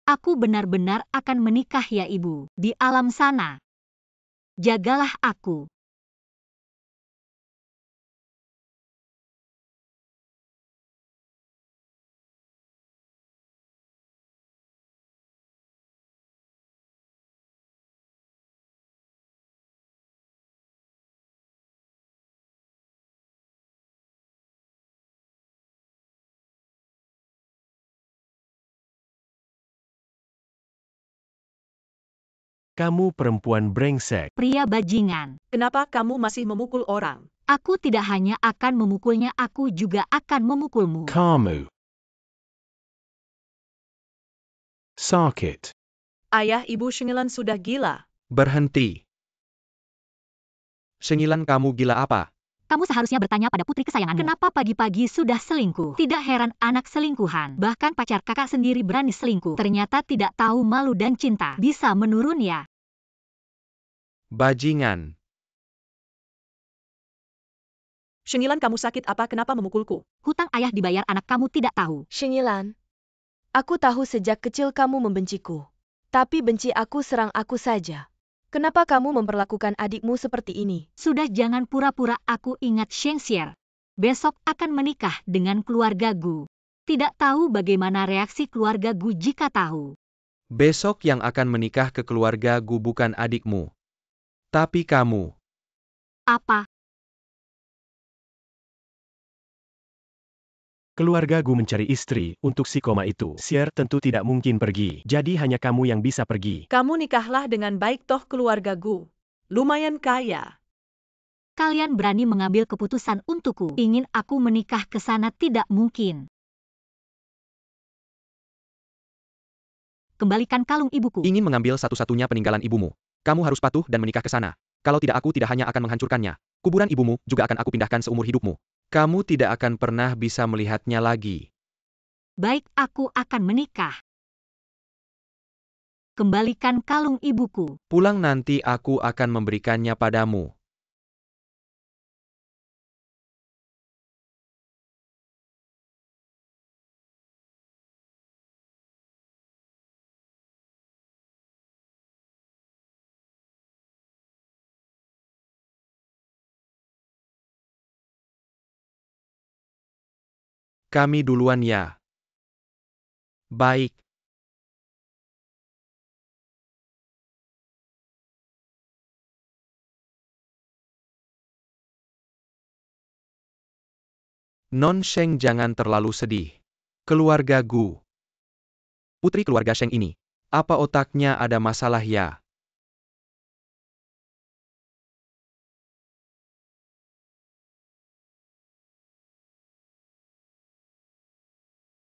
Aku benar-benar akan menikah ya ibu. Di alam sana. Jagalah aku. Kamu perempuan brengsek. Pria bajingan. Kenapa kamu masih memukul orang? Aku tidak hanya akan memukulnya, aku juga akan memukulmu. Kamu. Sakit. Ayah ibu Shengilan sudah gila. Berhenti. Shengilan, kamu gila apa? Kamu seharusnya bertanya pada putri kesayanganmu. Kenapa pagi-pagi sudah selingkuh? Tidak heran anak selingkuhan. Bahkan pacar kakak sendiri berani selingkuh. Ternyata tidak tahu malu dan cinta. Bisa menurun ya. Bajingan. Shengilan, kamu sakit apa? Kenapa memukulku? Hutang ayah dibayar, anak kamu tidak tahu. Shengilan, aku tahu sejak kecil kamu membenciku. Tapi benci aku serang aku saja. Kenapa kamu memperlakukan adikmu seperti ini? Sudah, jangan pura-pura. Aku ingat Shengxier. Besok akan menikah dengan keluarga Gu. Tidak tahu bagaimana reaksi keluarga Gu jika tahu. Besok yang akan menikah ke keluarga Gu bukan adikmu. Tapi kamu. Apa? Keluarga Gu mencari istri untuk si koma itu. Xier tentu tidak mungkin pergi. Jadi hanya kamu yang bisa pergi. Kamu nikahlah dengan baik, toh keluarga Gu lumayan kaya. Kalian berani mengambil keputusan untukku. Ingin aku menikah ke sana tidak mungkin. Kembalikan kalung ibuku. Ingin mengambil satu-satunya peninggalan ibumu. Kamu harus patuh dan menikah ke sana. Kalau tidak, aku tidak hanya akan menghancurkannya. Kuburan ibumu juga akan aku pindahkan seumur hidupmu. Kamu tidak akan pernah bisa melihatnya lagi. Baik, aku akan menikah. Kembalikan kalung ibuku. Pulang nanti aku akan memberikannya padamu. Kami duluan ya. Baik. Non Sheng, jangan terlalu sedih. Keluarga Gu. Putri keluarga Sheng ini. Apa otaknya ada masalah ya?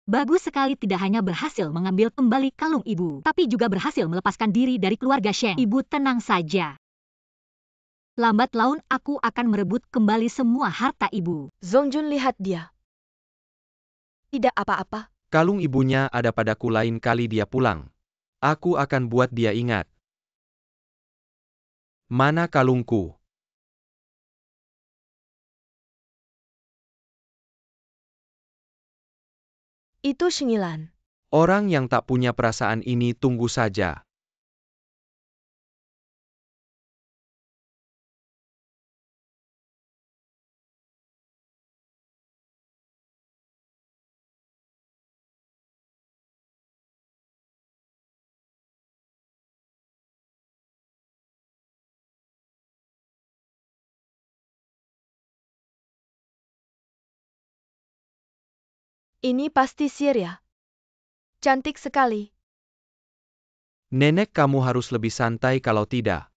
Bagus sekali, tidak hanya berhasil mengambil kembali kalung ibu, tapi juga berhasil melepaskan diri dari keluarga Sheng. Ibu tenang saja. Lambat laun aku akan merebut kembali semua harta ibu. Zongjun, lihat dia. Tidak apa-apa. Kalung ibunya ada padaku, lain kali dia pulang. Aku akan buat dia ingat. Mana kalungku? Itu Shengilan. Orang yang tak punya perasaan ini tunggu saja. Ini pasti Xier ya. Cantik sekali. Nenek, kamu harus lebih santai, kalau tidak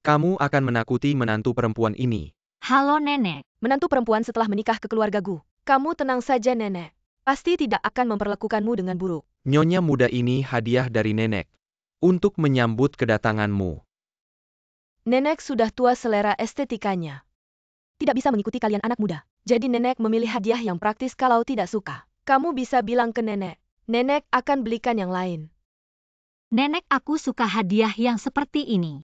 kamu akan menakuti menantu perempuan ini. Halo nenek. Menantu perempuan setelah menikah ke keluarga Gu. Kamu tenang saja nenek. Pasti tidak akan memperlakukanmu dengan buruk. Nyonya muda, ini hadiah dari nenek. Untuk menyambut kedatanganmu. Nenek sudah tua, selera estetikanya tidak bisa mengikuti kalian anak muda. Jadi nenek memilih hadiah yang praktis. Kalau tidak suka, kamu bisa bilang ke nenek. Nenek akan belikan yang lain. Nenek, aku suka hadiah yang seperti ini.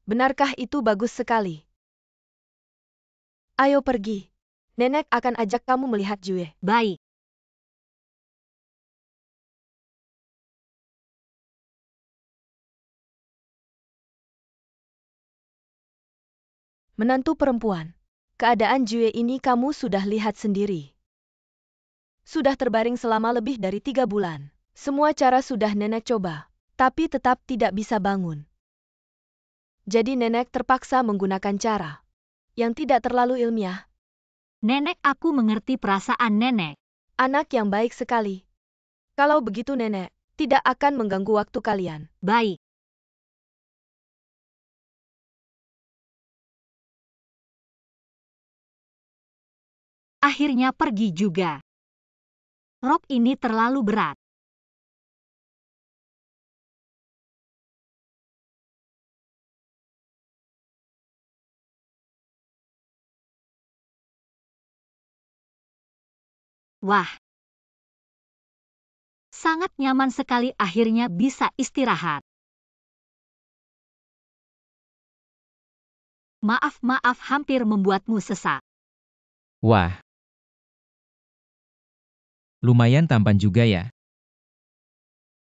Benarkah itu? Bagus sekali. Ayo pergi. Nenek akan ajak kamu melihat Jue. Baik. Menantu perempuan. Keadaan Jue ini kamu sudah lihat sendiri. Sudah terbaring selama lebih dari 3 bulan. Semua cara sudah nenek coba, tapi tetap tidak bisa bangun. Jadi nenek terpaksa menggunakan cara yang tidak terlalu ilmiah. Nenek, aku mengerti perasaan nenek. Anak yang baik sekali. Kalau begitu nenek, tidak akan mengganggu waktu kalian. Baik. Akhirnya pergi juga. Rok ini terlalu berat. Wah. Sangat nyaman sekali, akhirnya bisa istirahat. Maaf, hampir membuatmu sesak. Wah. Lumayan tampan juga ya.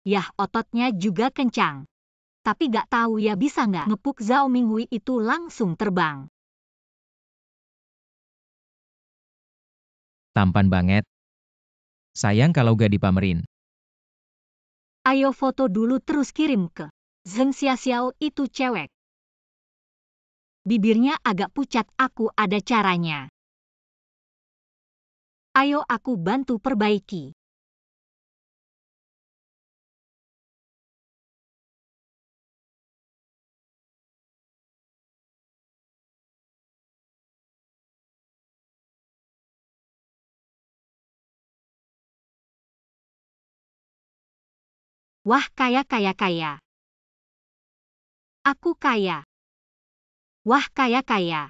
Yah, ototnya juga kencang. Tapi gak tahu ya bisa nggak ngepuk Zhao Minghui itu langsung terbang. Tampan banget. Sayang kalau gak dipamerin. Ayo foto dulu terus kirim ke Zheng Xiaoxiao, itu cewek. Bibirnya agak pucat, aku ada caranya. Ayo aku bantu perbaiki. Wah, kaya. Aku kaya. Wah, kaya.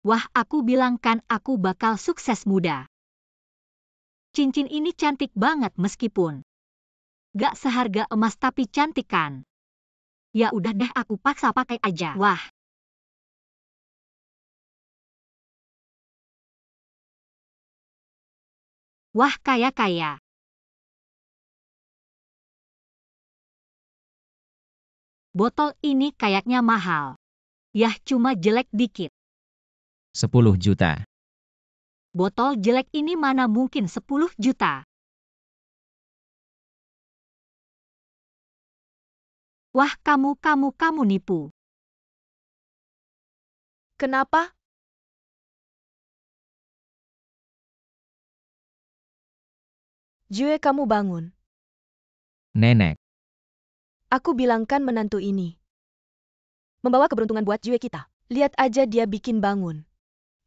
Wah, aku bilang kan aku bakal sukses muda. Cincin ini cantik banget meskipun gak seharga emas, tapi cantik kan? Ya udah deh, aku paksa pakai aja. Wah. Wah, kaya. Botol ini kayaknya mahal. Yah, cuma jelek dikit. 10 juta. Botol jelek ini mana mungkin 10 juta. Wah, kamu nipu. Kenapa? Jue, kamu bangun. Nenek. Aku bilangkan menantu ini membawa keberuntungan buat Jue kita. Lihat aja dia bikin bangun.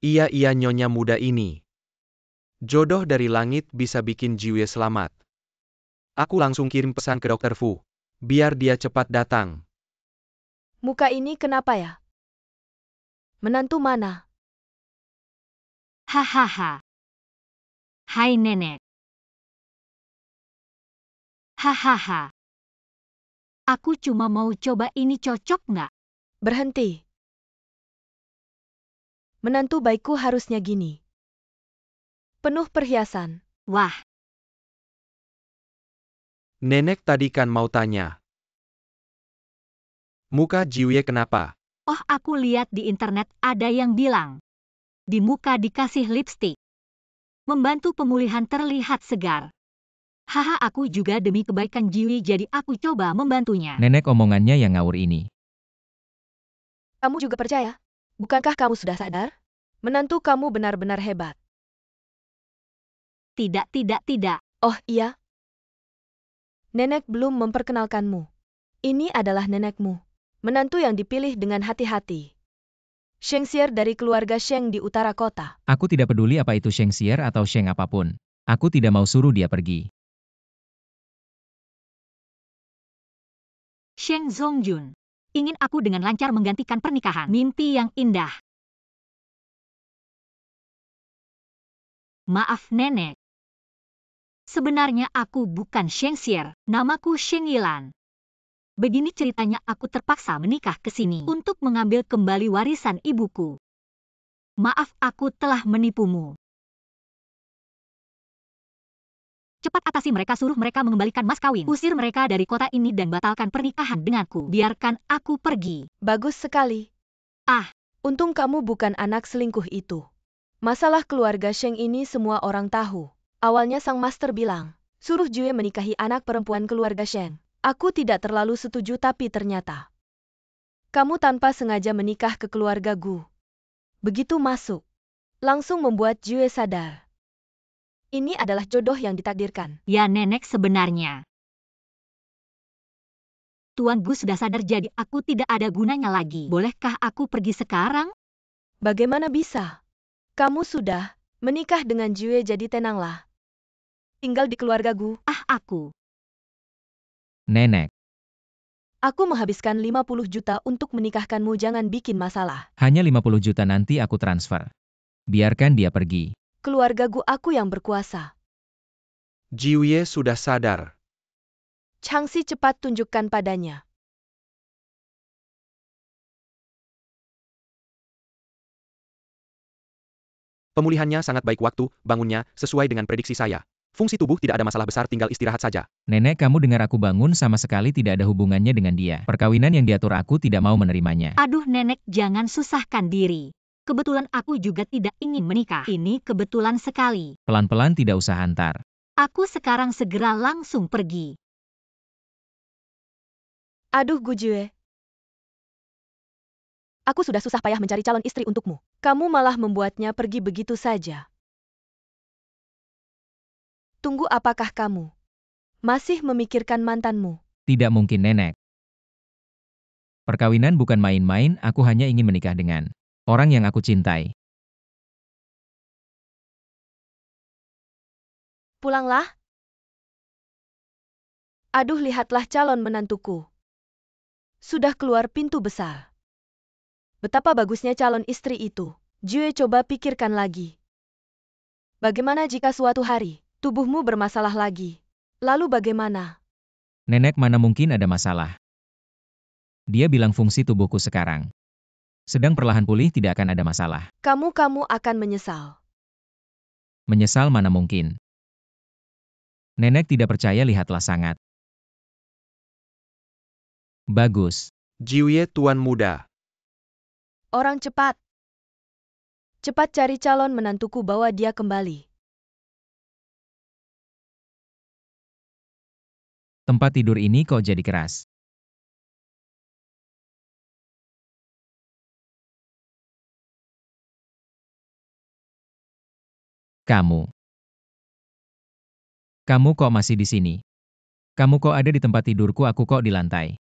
Iya nyonya muda ini. Jodoh dari langit bisa bikin Jiwe selamat. Aku langsung kirim pesan ke Dr. Fu. Biar dia cepat datang. Muka ini kenapa ya? Menantu mana? Hahaha. Hai nenek. Hahaha. Aku cuma mau coba ini, cocok nggak? Berhenti. Menantu baikku harusnya gini. Penuh perhiasan. Wah. Nenek tadi kan mau tanya. Muka Jiwe kenapa? Oh, aku lihat di internet ada yang bilang di muka dikasih lipstik membantu pemulihan, terlihat segar. Haha, aku juga demi kebaikan Jiwi, jadi aku coba membantunya. Nenek omongannya yang ngawur ini. Kamu juga percaya? Bukankah kamu sudah sadar? Menantu kamu benar-benar hebat. Tidak. Oh iya? Nenek belum memperkenalkanmu. Ini adalah nenekmu. Menantu yang dipilih dengan hati-hati. Sheng Xier dari keluarga Sheng di utara kota. Aku tidak peduli apa itu Sheng Xier atau Sheng apapun. Aku tidak mau suruh dia pergi. Sheng Zongjun ingin aku dengan lancar menggantikan pernikahan. Mimpi yang indah. Maaf nenek. Sebenarnya aku bukan Sheng Xier, namaku Sheng Yilan. Begini ceritanya, aku terpaksa menikah ke sini untuk mengambil kembali warisan ibuku. Maaf, aku telah menipumu. Cepat atasi mereka, suruh mereka mengembalikan mas kawin. Usir mereka dari kota ini dan batalkan pernikahan denganku. Biarkan aku pergi. Bagus sekali. Ah. Untung kamu bukan anak selingkuh itu. Masalah keluarga Sheng ini semua orang tahu. Awalnya sang master bilang, suruh Jue menikahi anak perempuan keluarga Sheng. Aku tidak terlalu setuju, tapi ternyata kamu tanpa sengaja menikah ke keluarga Gu. Begitu masuk, langsung membuat Jue sadar. Ini adalah jodoh yang ditakdirkan. Ya nenek, sebenarnya Tuan Gu sudah sadar, jadi aku tidak ada gunanya lagi. Bolehkah aku pergi sekarang? Bagaimana bisa? Kamu sudah menikah dengan Jue, jadi tenanglah. Tinggal di keluarga Gu. Aku. Nenek, Aku menghabiskan 50 juta untuk menikahkanmu, jangan bikin masalah. hanya 50 juta, nanti aku transfer. Biarkan dia pergi. Keluarga Gu aku yang berkuasa. Jiwie sudah sadar. Changxi, cepat tunjukkan padanya. Pemulihannya sangat baik, waktu bangunnya sesuai dengan prediksi saya. Fungsi tubuh tidak ada masalah besar, tinggal istirahat saja. Nenek, kamu dengar aku bangun, sama sekali tidak ada hubungannya dengan dia. Perkawinan yang diatur aku tidak mau menerimanya. Aduh nenek, jangan susahkan diri. Kebetulan aku juga tidak ingin menikah. Ini kebetulan sekali. Pelan-pelan, tidak usah hantar. Aku sekarang segera langsung pergi. Aduh Gu Jue. Aku sudah susah payah mencari calon istri untukmu. Kamu malah membuatnya pergi begitu saja. Tunggu, apakah kamu masih memikirkan mantanmu? Tidak mungkin, Nenek. Perkawinan bukan main-main, aku hanya ingin menikah dengan orang yang aku cintai. Pulanglah. Aduh, lihatlah calon menantuku. Sudah keluar pintu besar. Betapa bagusnya calon istri itu. Jue, coba pikirkan lagi. Bagaimana jika suatu hari tubuhmu bermasalah lagi? Lalu bagaimana? Nenek, mana mungkin ada masalah. Dia bilang fungsi tubuhku sekarang sedang perlahan pulih, tidak akan ada masalah. Kamu akan menyesal. Menyesal mana mungkin. Nenek tidak percaya, lihatlah, sangat bagus. Jiwie, tuan muda. Orang cepat. Cepat cari calon menantuku, bawa dia kembali. Tempat tidur ini kok jadi keras. Kamu kok masih di sini? Kamu kok ada di tempat tidurku, aku kok di lantai?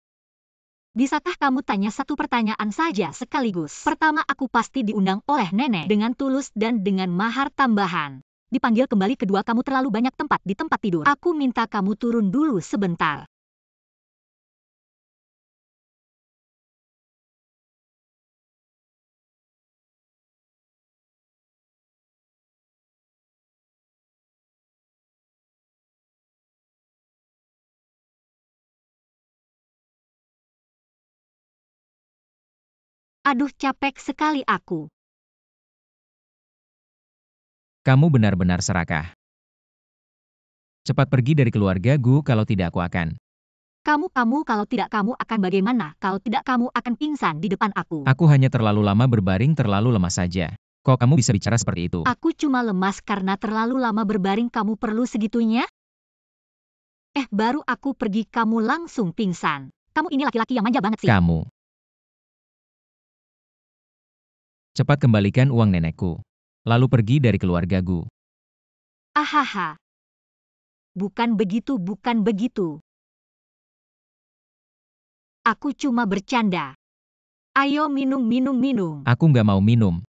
Bisakah kamu tanya satu pertanyaan saja sekaligus? Pertama, aku pasti diundang oleh nenek dengan tulus dan dengan mahar tambahan. Dipanggil kembali. Kedua, kamu terlalu banyak tempat di tempat tidur. Aku minta kamu turun dulu sebentar. Aduh, capek sekali aku. Kamu benar-benar serakah. Cepat pergi dari keluarga Gu, kalau tidak aku akan. Kamu kalau tidak kamu akan bagaimana? Kalau tidak kamu akan pingsan di depan aku. Aku hanya terlalu lama berbaring, terlalu lemah saja. Kok kamu bisa bicara seperti itu? Aku cuma lemas karena terlalu lama berbaring. Kamu perlu segitunya? Baru aku pergi kamu langsung pingsan. Kamu ini laki-laki yang manja banget sih. Kamu. Cepat kembalikan uang nenekku. Lalu pergi dari keluarga Gu. Ahaha. Bukan begitu, bukan begitu. Aku cuma bercanda. Ayo minum. Aku nggak mau minum.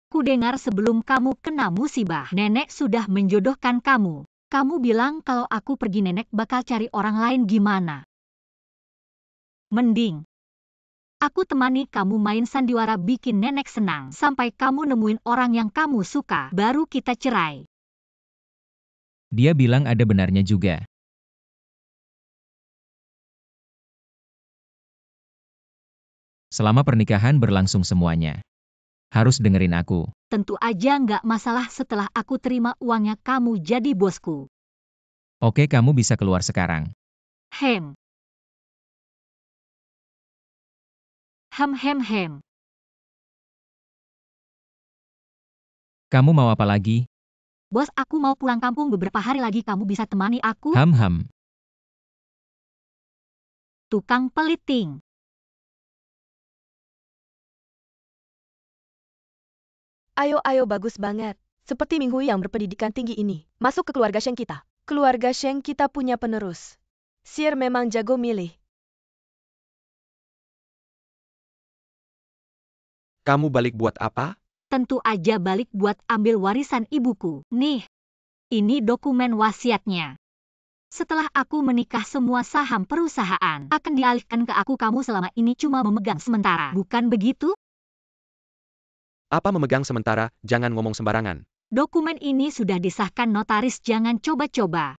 Ku dengar sebelum kamu kena musibah, nenek sudah menjodohkan kamu. Kamu bilang kalau aku pergi, nenek bakal cari orang lain, gimana? Mending aku temani kamu main sandiwara, bikin nenek senang. Sampai kamu nemuin orang yang kamu suka, baru kita cerai. Dia bilang ada benarnya juga. Selama pernikahan berlangsung semuanya Harus dengerin aku. Tentu aja nggak masalah setelah aku terima uangnya kamu jadi bosku. Oke, kamu bisa keluar sekarang. Hem. Hem. Kamu mau apa lagi? Bos, aku mau pulang kampung beberapa hari lagi, kamu bisa temani aku? Ham. Tukang peliting. Ayo, bagus banget. Seperti Minghui yang berpendidikan tinggi ini. Masuk ke keluarga Sheng kita. Keluarga Sheng kita punya penerus. Sier memang jago milih. Kamu balik buat apa? Tentu aja balik buat ambil warisan ibuku. Nih, ini dokumen wasiatnya. Setelah aku menikah, semua saham perusahaan akan dialihkan ke aku. Kamu selama ini cuma memegang sementara, bukan begitu? Apa memegang sementara? Jangan ngomong sembarangan. Dokumen ini sudah disahkan notaris, jangan coba-coba.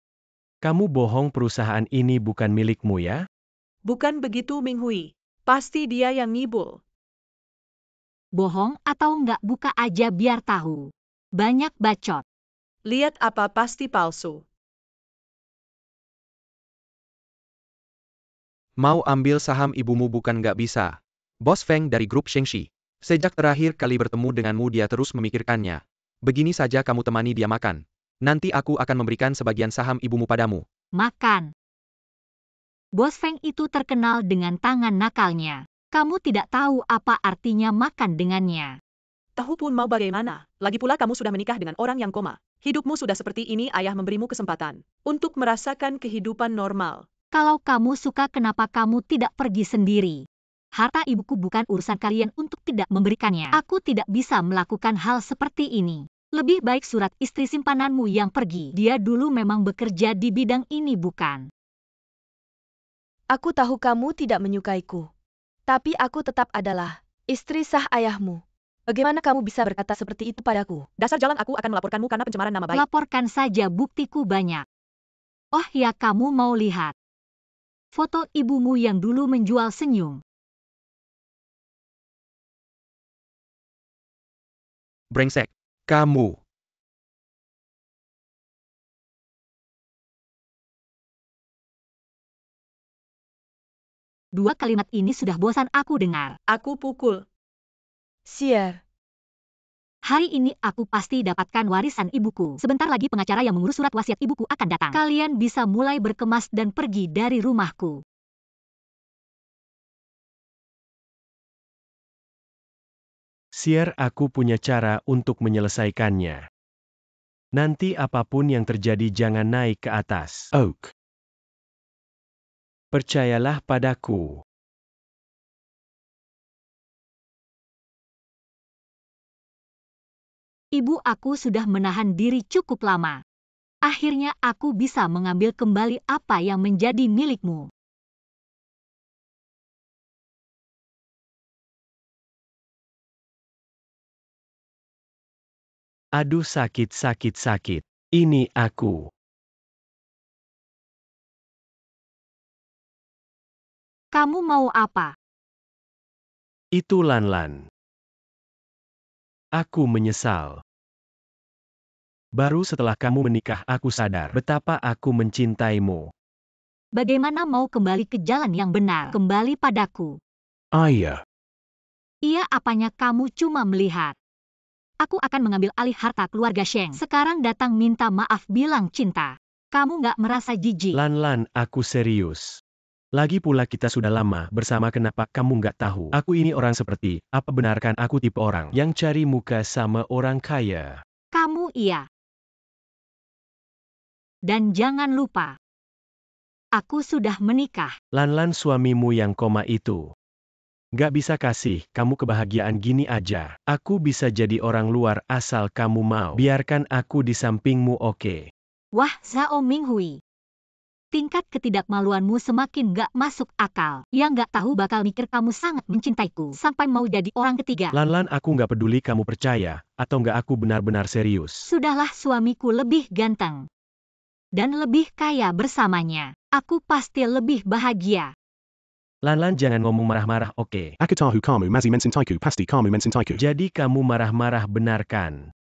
Kamu bohong, perusahaan ini bukan milikmu ya? Bukan begitu Minghui. Pasti dia yang ngibul. Bohong atau nggak, buka aja biar tahu. Banyak bacot. Lihat apa, pasti palsu. Mau ambil saham ibumu bukan nggak bisa. Bos Feng dari grup Shengxi. Sejak terakhir kali bertemu denganmu dia terus memikirkannya. Begini saja kamu temani dia makan. Nanti aku akan memberikan sebagian saham ibumu padamu. Makan. Bos Feng itu terkenal dengan tangan nakalnya. Kamu tidak tahu apa artinya makan dengannya. Tahu pun mau bagaimana? Lagi pula kamu sudah menikah dengan orang yang koma. Hidupmu sudah seperti ini, ayah memberimu kesempatan untuk merasakan kehidupan normal. Kalau kamu suka, kenapa kamu tidak pergi sendiri? Harta ibuku bukan urusan kalian untuk tidak memberikannya. Aku tidak bisa melakukan hal seperti ini. Lebih baik surat istri simpananmu yang pergi. Dia dulu memang bekerja di bidang ini, bukan? Aku tahu kamu tidak menyukaiku. Tapi aku tetap adalah istri sah ayahmu. Bagaimana kamu bisa berkata seperti itu padaku? Dasar jalan, aku akan melaporkanmu karena pencemaran nama baik. Laporkan saja, buktiku banyak. Oh ya, kamu mau lihat foto ibumu yang dulu menjual senyum? Brengsek. Kamu. Dua kalimat ini sudah bosan aku dengar. Aku pukul. Sier. Hari ini aku pasti dapatkan warisan ibuku. Sebentar lagi pengacara yang mengurus surat wasiat ibuku akan datang. Kalian bisa mulai berkemas dan pergi dari rumahku. Sier, aku punya cara untuk menyelesaikannya. Nanti apapun yang terjadi jangan naik ke atas. Oak. Percayalah padaku. Ibu aku sudah menahan diri cukup lama. Akhirnya aku bisa mengambil kembali apa yang menjadi milikmu. Aduh, sakit. Ini aku. Kamu mau apa? Itu Lanlan. Aku menyesal. Baru setelah kamu menikah aku sadar betapa aku mencintaimu. Bagaimana mau kembali ke jalan yang benar? Kembali padaku. Ayah. Iya, apanya kamu cuma melihat? Aku akan mengambil alih harta keluarga Sheng. Sekarang datang minta maaf, bilang cinta. Kamu nggak merasa jijik? Lanlan, aku serius. Lagi pula kita sudah lama bersama, kenapa kamu nggak tahu? Aku ini orang seperti, apa benarkan aku tipe orang yang cari muka sama orang kaya? Kamu iya. Dan jangan lupa, aku sudah menikah. Lanlan, suamimu yang koma itu. Nggak bisa kasih kamu kebahagiaan gini aja. Aku bisa jadi orang luar asal kamu mau. Biarkan aku di sampingmu, oke? Wah, Zhao Minghui. Tingkat ketidakmaluanmu semakin nggak masuk akal. Yang nggak tahu bakal mikir kamu sangat mencintaiku sampai mau jadi orang ketiga. Lanlan, aku nggak peduli kamu percaya atau nggak, aku benar-benar serius. Sudahlah, suamiku lebih ganteng dan lebih kaya bersamanya. Aku pasti lebih bahagia. Lan jangan ngomong marah-marah, oke? Akatahu kamu masih mencintaiku, pasti kamu mencintaiku. Jadi kamu marah-marah benar kan?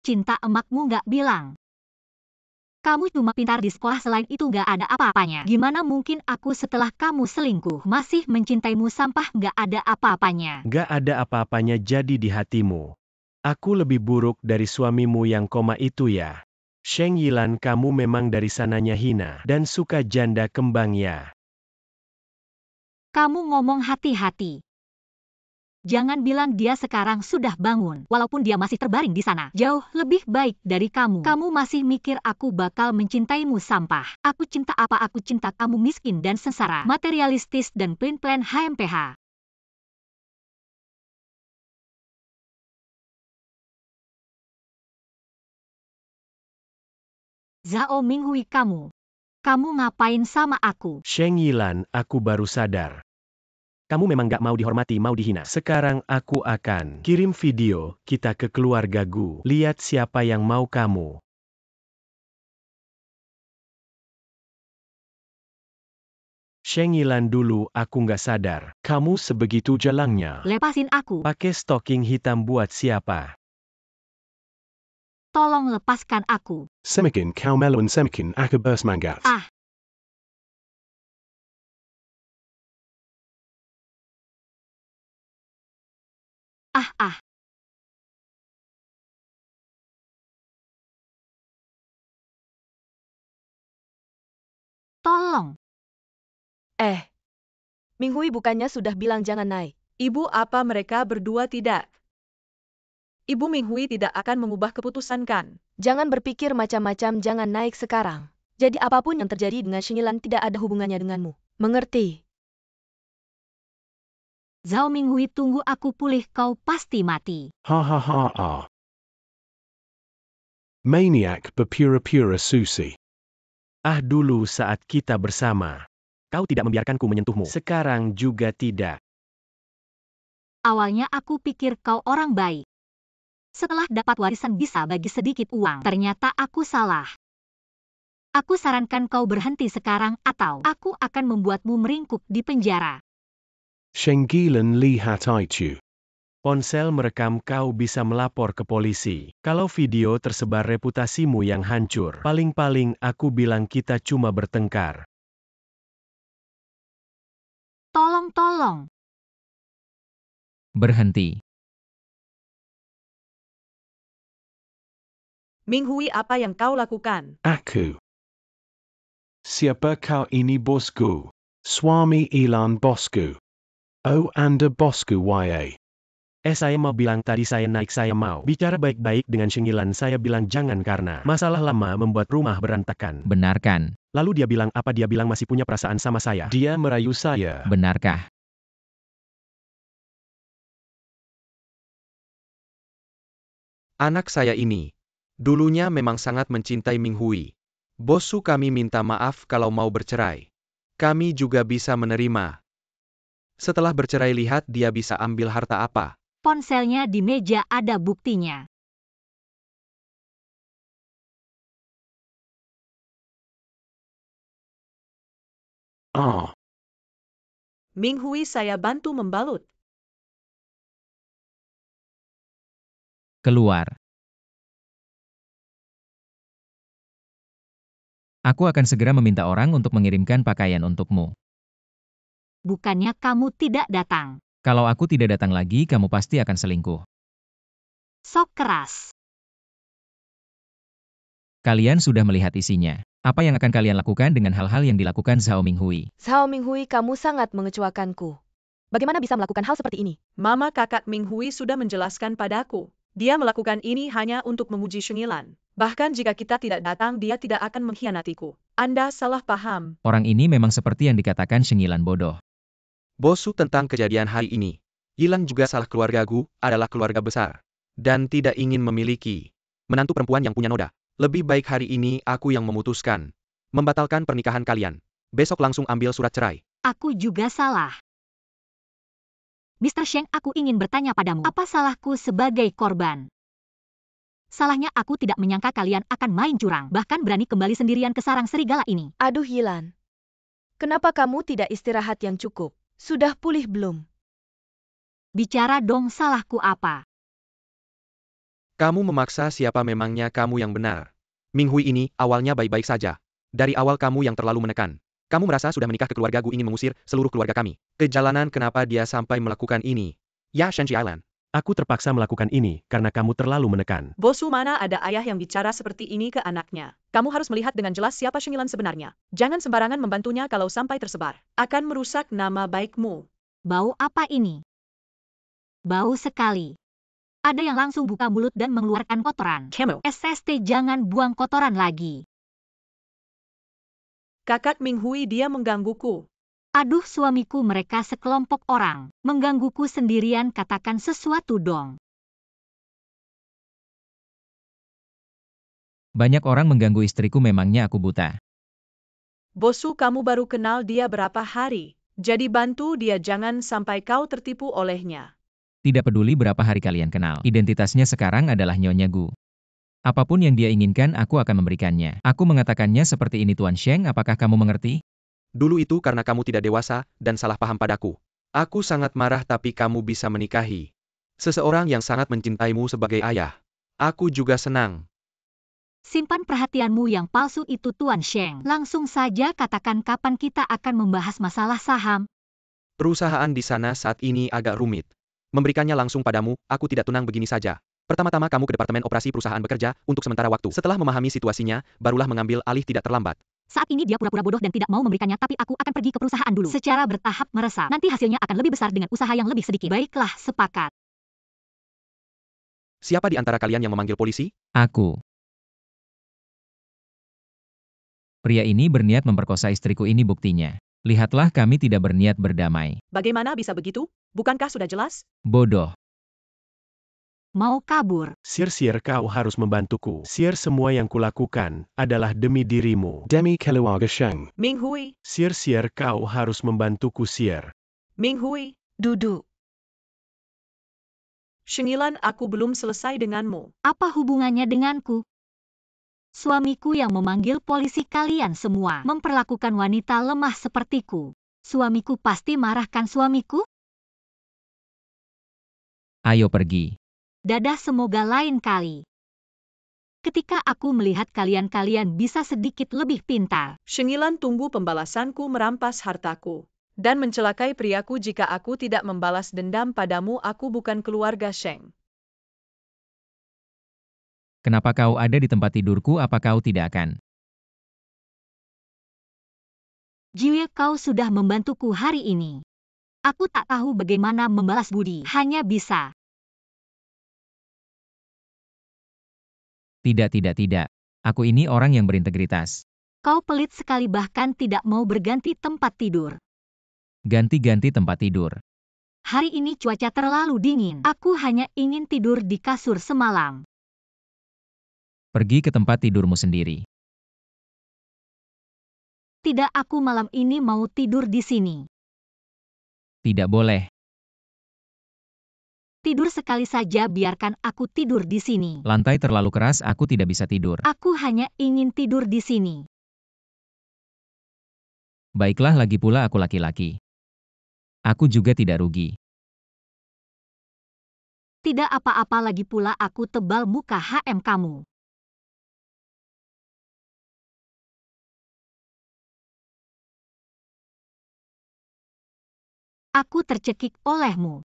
Cinta emakmu nggak bilang. Kamu cuma pintar di sekolah, selain itu nggak ada apa-apanya. Gimana mungkin aku setelah kamu selingkuh masih mencintaimu? Sampah, nggak ada apa-apanya. Nggak ada apa-apanya jadi di hatimu. Aku lebih buruk dari suamimu yang koma itu ya. Sheng Yilan, kamu memang dari sananya hina dan suka janda kembang ya. Kamu ngomong hati-hati. Jangan bilang dia sekarang sudah bangun, walaupun dia masih terbaring di sana. Jauh lebih baik dari kamu. Kamu masih mikir aku bakal mencintaimu? Sampah. Aku cinta apa? Aku cinta kamu miskin dan sengsara, materialistis dan plan-plan HMPH. Zhao Minghui, kamu ngapain sama aku? Sheng Yilan, aku baru sadar. Kamu memang gak mau dihormati, mau dihina. Sekarang aku akan kirim video kita ke keluarga Gu. Lihat siapa yang mau kamu. Sheng Yilan, dulu aku gak sadar. Kamu sebegitu jelangnya. Lepasin aku. Pakai stocking hitam buat siapa? Tolong lepaskan aku. Semikin kau melawan semikin aku bersemangat. Ah. Ah. Tolong. Minghui bukannya sudah bilang jangan naik. Ibu, apa mereka berdua tidak? Ibu Minghui tidak akan mengubah keputusan kan? Jangan berpikir macam-macam, jangan naik sekarang. Jadi apapun yang terjadi dengan Sheng Yilan tidak ada hubungannya denganmu. Mengerti? Zhao Minghui, tunggu aku pulih, kau pasti mati. Ha. Maniac berpura-pura susi. Dulu saat kita bersama. Kau tidak membiarkanku menyentuhmu. Sekarang juga tidak. Awalnya aku pikir kau orang baik. Setelah dapat warisan bisa bagi sedikit uang. Ternyata aku salah. Aku sarankan kau berhenti sekarang atau aku akan membuatmu meringkuk di penjara. Sheng Yilan lihat itu. Ponsel merekam, kau bisa melapor ke polisi. Kalau video tersebar, reputasimu yang hancur. Paling-paling aku bilang kita cuma bertengkar. Tolong. Berhenti. Minghui, apa yang kau lakukan? Aku. Siapa kau ini? Bosku. Suami Ilan bosku. Oh, Anda bosku ya. Saya mau bilang tadi saya naik, saya mau bicara baik-baik dengan Sheng Yilan. Saya bilang jangan karena masalah lama membuat rumah berantakan. Benarkan? Lalu dia bilang apa? Dia bilang masih punya perasaan sama saya. Dia merayu saya. Benarkah? Anak saya ini, dulunya memang sangat mencintai Minghui. Bosu kami minta maaf kalau mau bercerai. Kami juga bisa menerima. Setelah bercerai, lihat dia bisa ambil harta apa. Ponselnya di meja, ada buktinya. Minghui, saya bantu membalut. Keluar. Aku akan segera meminta orang untuk mengirimkan pakaian untukmu. Bukannya kamu tidak datang. Kalau aku tidak datang lagi, kamu pasti akan selingkuh. Sok keras. Kalian sudah melihat isinya. Apa yang akan kalian lakukan dengan hal-hal yang dilakukan Zhao Minghui? Zhao Minghui, kamu sangat mengecewakanku. Bagaimana bisa melakukan hal seperti ini? Mama kakak Minghui sudah menjelaskan padaku. Dia melakukan ini hanya untuk memuji Sheng Yilan. Bahkan jika kita tidak datang, dia tidak akan mengkhianatiku. Anda salah paham. Orang ini memang seperti yang dikatakan Sheng Yilan bodoh. Bosu tentang kejadian hari ini. Yilan juga salah, keluarga Gu adalah keluarga besar. Dan tidak ingin memiliki menantu perempuan yang punya noda. Lebih baik hari ini aku yang memutuskan membatalkan pernikahan kalian. Besok langsung ambil surat cerai. Aku juga salah. Mr. Sheng, aku ingin bertanya padamu, apa salahku sebagai korban? Salahnya aku tidak menyangka kalian akan main curang, bahkan berani kembali sendirian ke sarang serigala ini. Aduh Yilan. Kenapa kamu tidak istirahat yang cukup? Sudah pulih belum? Bicara dong, salahku apa? Kamu memaksa siapa memangnya kamu yang benar? Ming Hui ini awalnya baik-baik saja. Dari awal kamu yang terlalu menekan. Kamu merasa sudah menikah ke keluarga Gu ingin mengusir seluruh keluarga kami. Kejalanan kenapa dia sampai melakukan ini? Ya Shenji Island. Aku terpaksa melakukan ini karena kamu terlalu menekan. Bosu, mana ada ayah yang bicara seperti ini ke anaknya. Kamu harus melihat dengan jelas siapa Shengilan sebenarnya. Jangan sembarangan membantunya kalau sampai tersebar. Akan merusak nama baikmu. Bau apa ini? Bau sekali. Ada yang langsung buka mulut dan mengeluarkan kotoran. Kemo. SST, jangan buang kotoran lagi. Kakak Ming Hui, dia menggangguku. Aduh suamiku, mereka sekelompok orang. Menggangguku sendirian, katakan sesuatu dong. Banyak orang mengganggu istriku, memangnya aku buta. Bosu, kamu baru kenal dia berapa hari. Jadi bantu dia, jangan sampai kau tertipu olehnya. Tidak peduli berapa hari kalian kenal. Identitasnya sekarang adalah Nyonya Gu. Apapun yang dia inginkan, aku akan memberikannya. Aku mengatakannya seperti ini, Tuan Sheng, apakah kamu mengerti? Dulu itu karena kamu tidak dewasa dan salah paham padaku. Aku sangat marah tapi kamu bisa menikahi seseorang yang sangat mencintaimu sebagai ayah. Aku juga senang. Simpan perhatianmu yang palsu itu, Tuan Sheng. Langsung saja katakan kapan kita akan membahas masalah saham. Perusahaan di sana saat ini agak rumit. Memberikannya langsung padamu, aku tidak tenang begini saja. Pertama-tama kamu ke departemen operasi perusahaan bekerja untuk sementara waktu. Setelah memahami situasinya, barulah mengambil alih tidak terlambat. Saat ini dia pura-pura bodoh dan tidak mau memberikannya, tapi aku akan pergi ke perusahaan dulu. Secara bertahap meresap. Nanti hasilnya akan lebih besar dengan usaha yang lebih sedikit. Baiklah, sepakat. Siapa di antara kalian yang memanggil polisi? Aku. Pria ini berniat memperkosa istriku, ini buktinya. Lihatlah, kami tidak berniat berdamai. Bagaimana bisa begitu? Bukankah sudah jelas? Bodoh. Mau kabur. Sir, kau harus membantuku. Sir, semua yang kulakukan adalah demi dirimu. Demi keluarga Sheng. Ming Hui, Sir, kau harus membantuku, Sir. Ming Hui, Duduk. Shengilan, aku belum selesai denganmu. Apa hubungannya denganku? Suamiku yang memanggil polisi, kalian semua memperlakukan wanita lemah sepertiku. Suamiku pasti marahkan suamiku? Ayo pergi. Dadah, semoga lain kali. Ketika aku melihat kalian bisa sedikit lebih pintar. Shengilan, tunggu pembalasanku merampas hartaku. Dan mencelakai priaku. Jika aku tidak membalas dendam padamu, aku bukan keluarga Sheng. Kenapa kau ada di tempat tidurku? Apa kau tidak akan? Jiwie, kau sudah membantuku hari ini. Aku tak tahu bagaimana membalas budi. Hanya bisa. Tidak. Aku ini orang yang berintegritas. Kau pelit sekali, bahkan tidak mau berganti tempat tidur. Ganti-ganti tempat tidur. Hari ini cuaca terlalu dingin. Aku hanya ingin tidur di kasur semalam. Pergi ke tempat tidurmu sendiri. Tidak, aku malam ini mau tidur di sini. Tidak boleh. Tidur sekali saja, biarkan aku tidur di sini. Lantai terlalu keras, aku tidak bisa tidur. Aku hanya ingin tidur di sini. Baiklah, lagi pula aku laki-laki. Aku juga tidak rugi. Tidak apa-apa, lagi pula aku tebal muka HM kamu. Aku tercekik olehmu.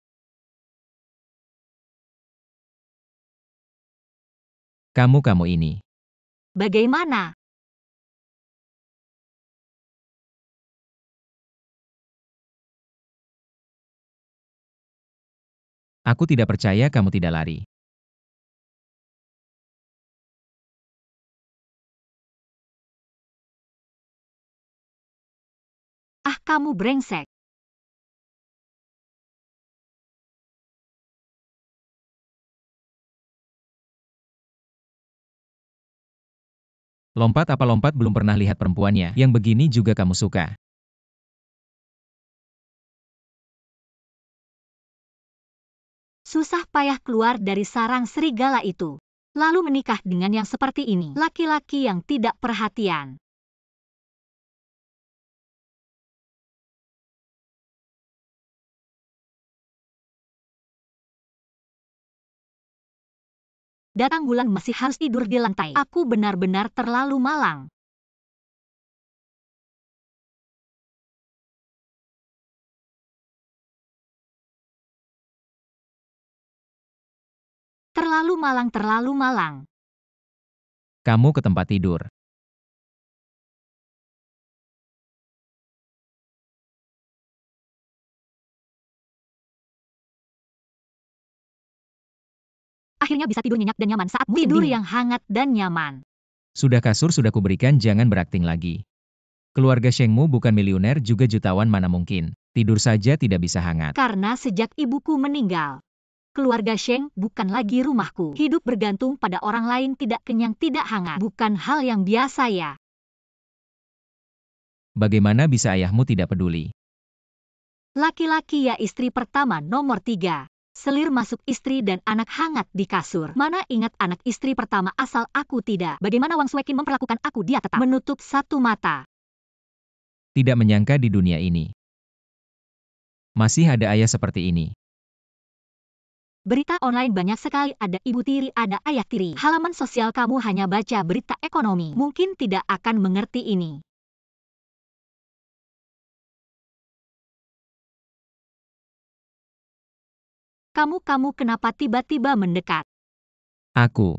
Kamu ini. Bagaimana? Aku tidak percaya kamu tidak lari. Ah, kamu brengsek. Lompat apa lompat, belum pernah lihat perempuannya. Yang begini juga kamu suka. Susah payah keluar dari sarang serigala itu. Lalu menikah dengan yang seperti ini. Laki-laki yang tidak perhatian. Datang bulan masih harus tidur di lantai. Aku benar-benar terlalu malang. Terlalu malang, terlalu malang. Kamu ke tempat tidur. Akhirnya bisa tidur nyenyak dan nyaman saat musim tidur dingin. yang hangat dan nyaman. Sudah kasur sudah kuberikan, jangan berakting lagi. Keluarga Shengmu bukan miliuner juga jutawan, mana mungkin. Tidur saja tidak bisa hangat. Karena sejak ibuku meninggal, keluarga Sheng bukan lagi rumahku. Hidup bergantung pada orang lain, tidak kenyang, tidak hangat. Bukan hal yang biasa ya. Bagaimana bisa ayahmu tidak peduli? Laki-laki ya, istri pertama nomor 3. Selir masuk istri dan anak hangat di kasur. Mana ingat anak istri pertama asal aku tidak. Bagaimana Wang Suekin memperlakukan aku, dia tetap menutup satu mata. Tidak menyangka di dunia ini masih ada ayah seperti ini. Berita online banyak sekali, ada ibu tiri, ada ayah tiri. Halaman sosial kamu hanya baca berita ekonomi. Mungkin tidak akan mengerti ini. Kamu kenapa tiba-tiba mendekat? Aku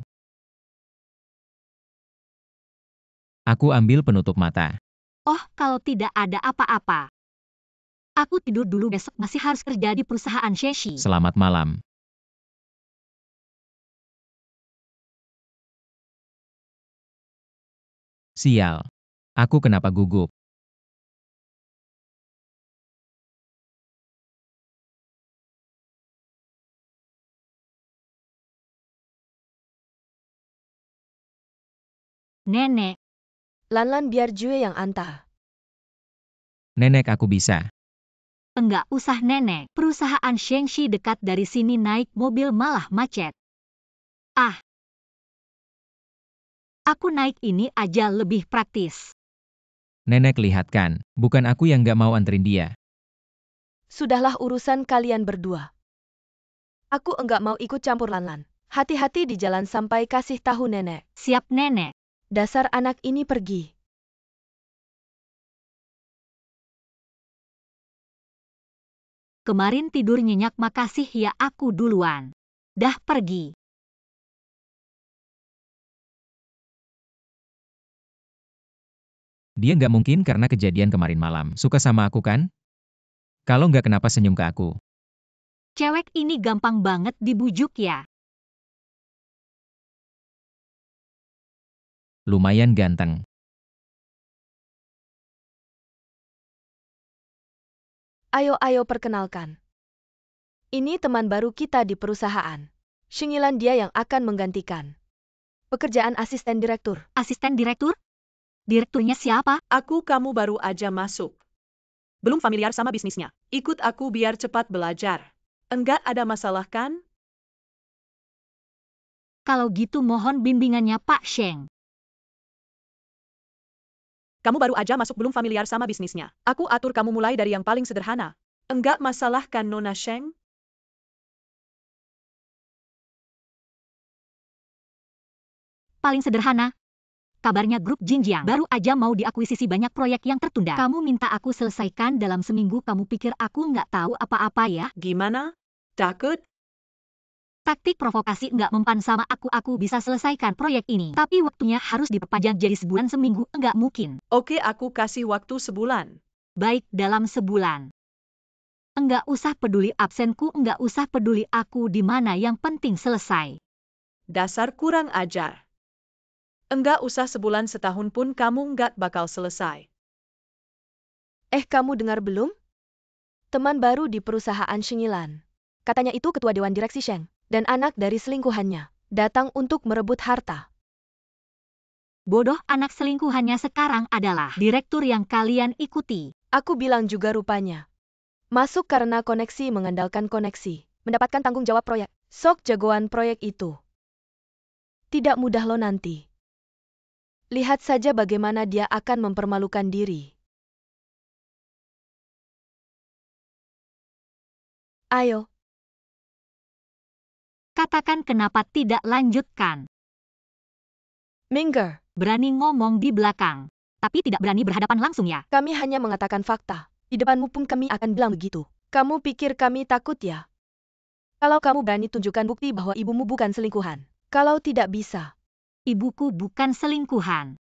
ambil penutup mata. Oh, kalau tidak ada apa-apa. Aku tidur dulu, besok masih harus kerja di perusahaan Sheshi. Selamat malam. Sial. Aku kenapa gugup? Nenek, Lanlan biar Jue yang antar. Nenek, aku bisa. enggak usah nenek. Perusahaan Shengshi dekat dari sini, naik mobil malah macet. Ah. Aku naik ini aja lebih praktis. Nenek lihat kan, bukan aku yang gak mau anterin dia. Sudahlah urusan kalian berdua. Aku enggak mau ikut campur Lanlan. Hati-hati di jalan sampai kasih tahu nenek. Siap nenek. Dasar anak ini pergi. Kemarin tidur nyenyak, makasih ya, aku duluan. Dah pergi. Dia nggak mungkin karena kejadian kemarin malam. Suka sama aku kan? Kalau nggak, kenapa senyum ke aku? Cewek ini gampang banget dibujuk ya. Lumayan ganteng. Ayo perkenalkan. Ini teman baru kita di perusahaan. Shingilan dia yang akan menggantikan pekerjaan asisten direktur. Asisten direktur? Direkturnya siapa? Kamu baru aja masuk. Belum familiar sama bisnisnya. Ikut aku biar cepat belajar. Enggak ada masalah kan? Kalau gitu mohon bimbingannya Pak Sheng. Kamu baru aja masuk, belum familiar sama bisnisnya. Aku atur kamu mulai dari yang paling sederhana. Enggak masalah kan, Nona Sheng? Paling sederhana. Kabarnya grup Jinjiang baru aja mau diakuisisi, banyak proyek yang tertunda. Kamu minta aku selesaikan dalam seminggu, kamu pikir aku nggak tahu apa-apa ya? Gimana? Takut? Taktik provokasi nggak mempan sama aku bisa selesaikan proyek ini. Tapi waktunya harus diperpanjang jadi sebulan, seminggu nggak mungkin. Oke, aku kasih waktu sebulan. Baik, dalam sebulan. Enggak usah peduli absenku, enggak usah peduli aku di mana, yang penting selesai. Dasar kurang ajar. Enggak usah sebulan, setahun pun kamu enggak bakal selesai. Kamu dengar belum? Teman baru di perusahaan Shingilan. Katanya itu ketua dewan direksi Sheng. Dan anak dari selingkuhannya. Datang untuk merebut harta. Bodoh, anak selingkuhannya sekarang adalah direktur yang kalian ikuti. Aku bilang juga rupanya. Masuk karena koneksi, mengandalkan koneksi. Mendapatkan tanggung jawab proyek. Sok jagoan proyek itu. Tidak mudah lo nanti. Lihat saja bagaimana dia akan mempermalukan diri. Ayo. Katakan kenapa tidak lanjutkan. Minggir, Berani ngomong di belakang. Tapi tidak berani berhadapan langsung ya. kami hanya mengatakan fakta. Di depanmu pun kami akan bilang begitu. Kamu pikir kami takut ya? Kalau kamu berani tunjukkan bukti bahwa ibumu bukan selingkuhan. Kalau tidak bisa, Ibuku bukan selingkuhan.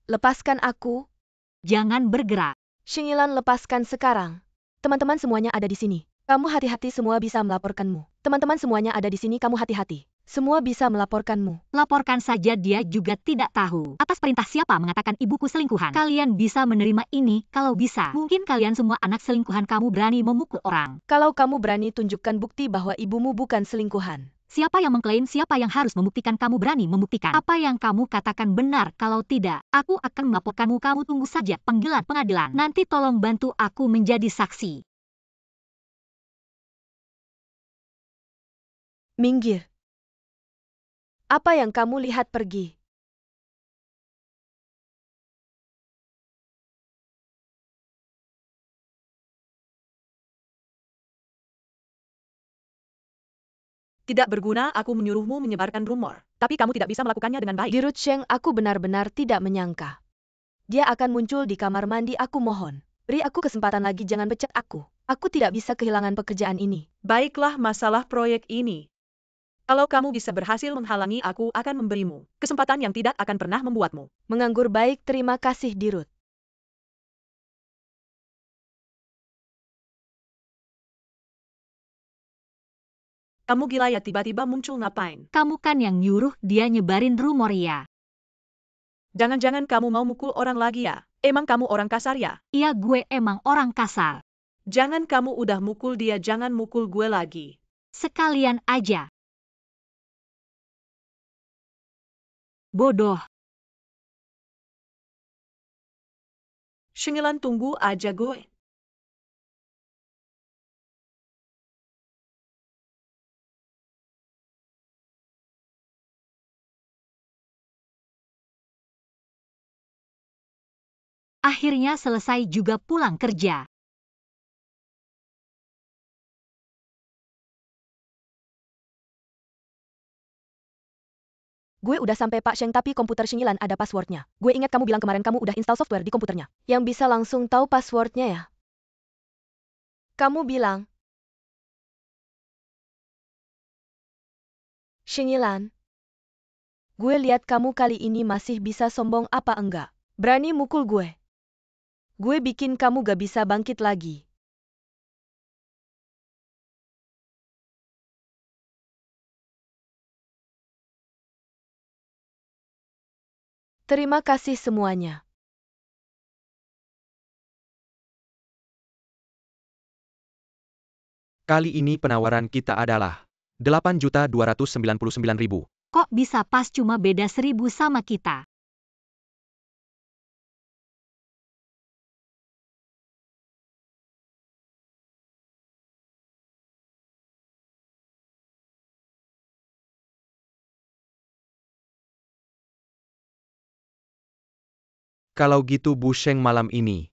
lepaskan aku. Jangan bergerak. Shingilan, lepaskan sekarang. Teman-teman semuanya ada di sini. Kamu hati-hati, semua bisa melaporkanmu. Teman-teman semuanya ada di sini, kamu hati-hati. Semua bisa melaporkanmu. Laporkan saja, dia juga tidak tahu. Atas perintah siapa mengatakan ibuku selingkuhan? Kalian bisa menerima ini kalau bisa. Mungkin kalian semua anak selingkuhan, kamu berani memukul orang. Kalau kamu berani tunjukkan bukti bahwa ibumu bukan selingkuhan. Siapa yang mengklaim, siapa yang harus membuktikan? Kamu berani membuktikan. Apa yang kamu katakan benar, kalau tidak, aku akan melaporkanmu. Kamu tunggu saja panggilan pengadilan. Nanti tolong bantu aku menjadi saksi. Minggir. Apa yang kamu lihat, pergi. Tidak berguna aku menyuruhmu menyebarkan rumor, tapi kamu tidak bisa melakukannya dengan baik. Dirut Sheng, aku benar-benar tidak menyangka. Dia akan muncul di kamar mandi, aku mohon. Beri aku kesempatan lagi, jangan pecat aku. Aku tidak bisa kehilangan pekerjaan ini. Baiklah, masalah proyek ini. Kalau kamu bisa berhasil menghalangi, aku akan memberimu kesempatan yang tidak akan pernah membuatmu Menganggur. Baik, terima kasih Dirut. Kamu gila ya, tiba-tiba muncul ngapain? Kamu kan yang nyuruh dia nyebarin rumor ya. Jangan-jangan kamu mau mukul orang lagi ya? Emang kamu orang kasar ya? Iya, gue emang orang kasar. Jangan, kamu udah mukul dia, jangan mukul gue lagi. Sekalian aja. Bodoh. Shingilan, tunggu aja gue. Akhirnya selesai juga pulang kerja. Gue udah sampai Pak Sheng, tapi komputer Shingilan ada passwordnya. Gue ingat kamu bilang kemarin kamu udah install software di komputernya. Yang bisa langsung tahu passwordnya ya? Kamu bilang. Shingilan. Gue lihat kamu kali ini masih bisa sombong apa enggak? Berani mukul gue. Gue bikin kamu gak bisa bangkit lagi. Terima kasih semuanya. Kali ini penawaran kita adalah 8.299.000. Kok bisa pas, cuma beda 1.000 sama kita? Kalau gitu Bu Sheng malam ini.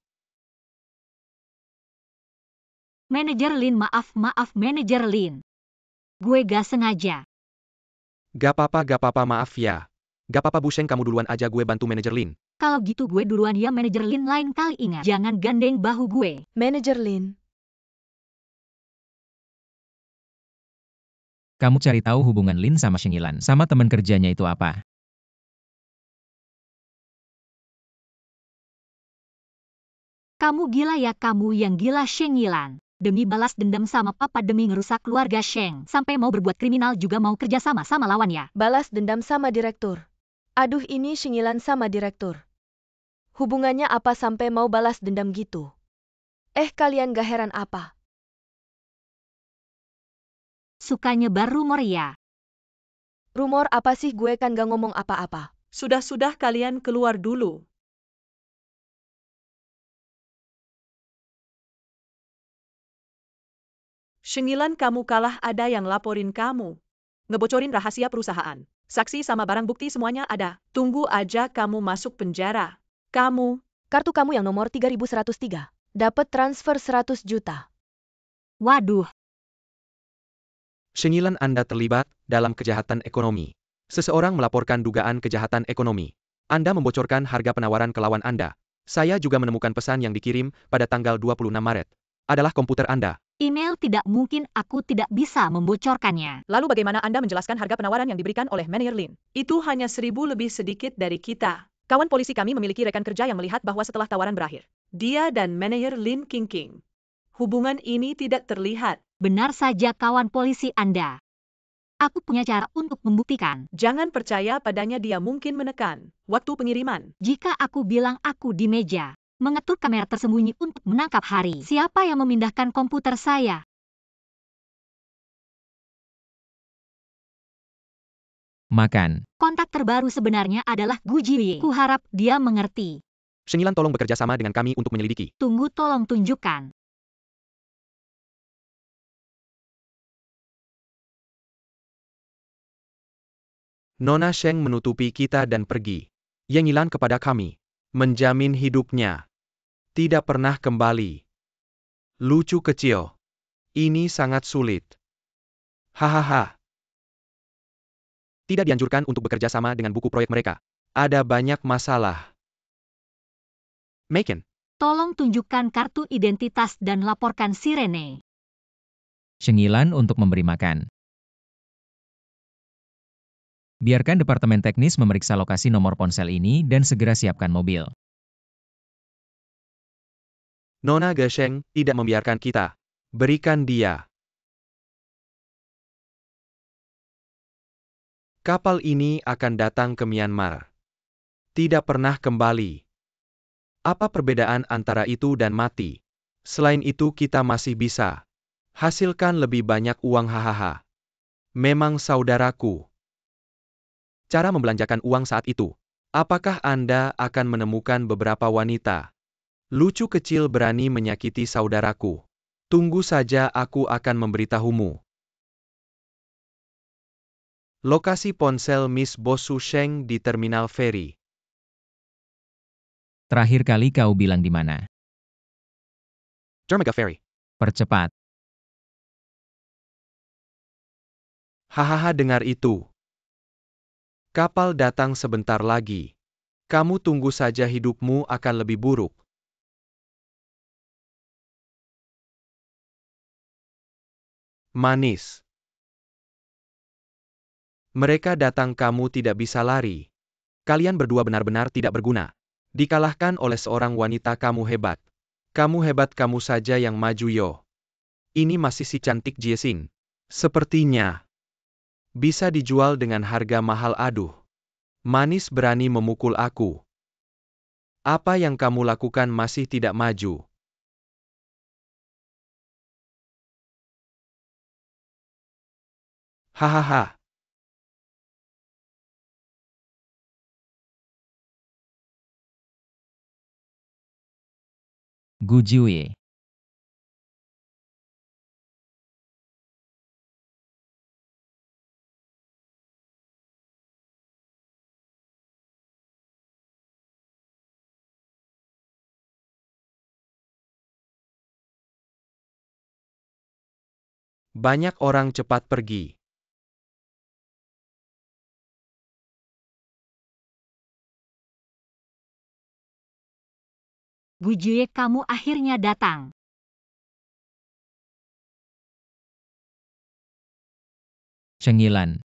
Manajer Lin, maaf Manajer Lin. Gue gak sengaja. Gak apa-apa maaf ya. Gak apa-apa Bu Sheng, kamu duluan aja, gue bantu manajer Lin. Kalau gitu gue duluan ya Manajer Lin, lain kali ingat. Jangan gandeng bahu gue. Manajer Lin. Kamu cari tahu hubungan Lin sama Shingilan, sama teman kerjanya itu apa? Kamu gila ya, kamu yang gila Shingilan. Demi balas dendam sama papa, demi ngerusak keluarga Sheng. Sampai mau berbuat kriminal juga mau kerja sama lawan ya. Balas dendam sama direktur. Aduh, ini Shingilan sama direktur. Hubungannya apa sampai mau balas dendam gitu? Kalian gak heran apa? Suka nyebar rumor ya. Rumor apa sih, gue kan gak ngomong apa-apa. Sudah kalian keluar dulu. Shingilan, kamu kalah, ada yang laporin kamu. Ngebocorin rahasia perusahaan. Saksi sama barang bukti semuanya ada. Tunggu aja kamu masuk penjara. Kamu. Kartu kamu yang nomor 3103. Dapat transfer 100 juta. Waduh. Sheng Yilan, Anda terlibat dalam kejahatan ekonomi. Seseorang melaporkan dugaan kejahatan ekonomi. Anda membocorkan harga penawaran ke lawan Anda. Saya juga menemukan pesan yang dikirim pada tanggal 26 Maret. Adalah komputer Anda. Email tidak mungkin, aku tidak bisa membocorkannya. Lalu bagaimana Anda menjelaskan harga penawaran yang diberikan oleh Manager Lin? Itu hanya 1.000 lebih sedikit dari kita. Kawan polisi kami memiliki rekan kerja yang melihat bahwa setelah tawaran berakhir, dia dan Manager Lin King. Hubungan ini tidak terlihat. Benar saja kawan polisi Anda. Aku punya cara untuk membuktikan. Jangan percaya padanya, dia mungkin menekan waktu pengiriman. Jika aku bilang aku di meja, mengetuk kamera tersembunyi untuk menangkap Hari. Siapa yang memindahkan komputer saya? Makan. Kontak terbaru sebenarnya adalah Gu Jiwie. Kuharap dia mengerti. Sheng Yilan, tolong bekerja sama dengan kami untuk menyelidiki. Tunggu, tolong tunjukkan. Nona Sheng menutupi kita dan pergi. Yang Yilan kepada kami. Menjamin hidupnya. Tidak pernah kembali. Lucu kecil. Ini sangat sulit. Hahaha. Tidak dianjurkan untuk bekerja sama dengan buku proyek mereka. Ada banyak masalah. Maken. Tolong tunjukkan kartu identitas dan laporkan Sirene. Sheng Yilan untuk memberi makan. Biarkan departemen teknis memeriksa lokasi nomor ponsel ini dan segera siapkan mobil. Nona Gesheng tidak membiarkan kita. Berikan dia. Kapal ini akan datang ke Myanmar. Tidak pernah kembali. Apa perbedaan antara itu dan mati? Selain itu kita masih bisa hasilkan lebih banyak uang, hahaha. Memang saudaraku. Cara membelanjakan uang saat itu. Apakah Anda akan menemukan beberapa wanita lucu kecil berani menyakiti saudaraku? Tunggu saja, aku akan memberitahumu. Lokasi ponsel Miss Bosu Sheng di Terminal Feri. Terakhir kali kau bilang di mana? Dermaga Ferry. Percepat. Hahaha, dengar itu. Kapal datang sebentar lagi. Kamu tunggu saja, hidupmu akan lebih buruk. Manis. Mereka datang, kamu tidak bisa lari. Kalian berdua benar-benar tidak berguna. Dikalahkan oleh seorang wanita, kamu hebat. Kamu hebat, kamu saja yang maju, yo. Ini masih si cantik Jiesin. Sepertinya bisa dijual dengan harga mahal. Aduh. Manis berani memukul aku. Apa yang kamu lakukan masih tidak maju. Hahaha. Gu Jiwie. Banyak orang cepat pergi. Gu Jiwie, kamu akhirnya datang. Sheng Yilan.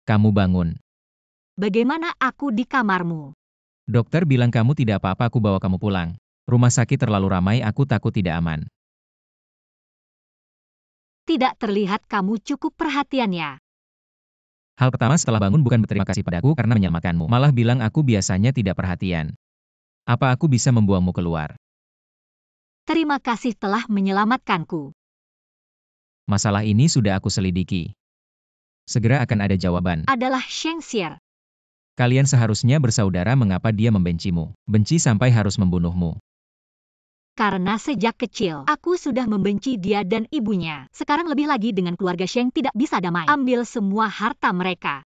Kamu bangun. Bagaimana aku di kamarmu? Dokter bilang kamu tidak apa-apa, aku bawa kamu pulang. Rumah sakit terlalu ramai, aku takut tidak aman. Tidak terlihat kamu cukup perhatian ya. Hal pertama setelah bangun bukan berterima kasih padaku karena menyelamatkanmu, malah bilang aku biasanya tidak perhatian. Apa aku bisa membuangmu keluar? Terima kasih telah menyelamatkanku. Masalah ini sudah aku selidiki. Segera akan ada jawaban. Adalah Sheng Xier. Kalian seharusnya bersaudara, mengapa dia membencimu? Benci sampai harus membunuhmu. Karena sejak kecil, aku sudah membenci dia dan ibunya. Sekarang lebih lagi dengan keluarga Sheng tidak bisa damai. Ambil semua harta mereka.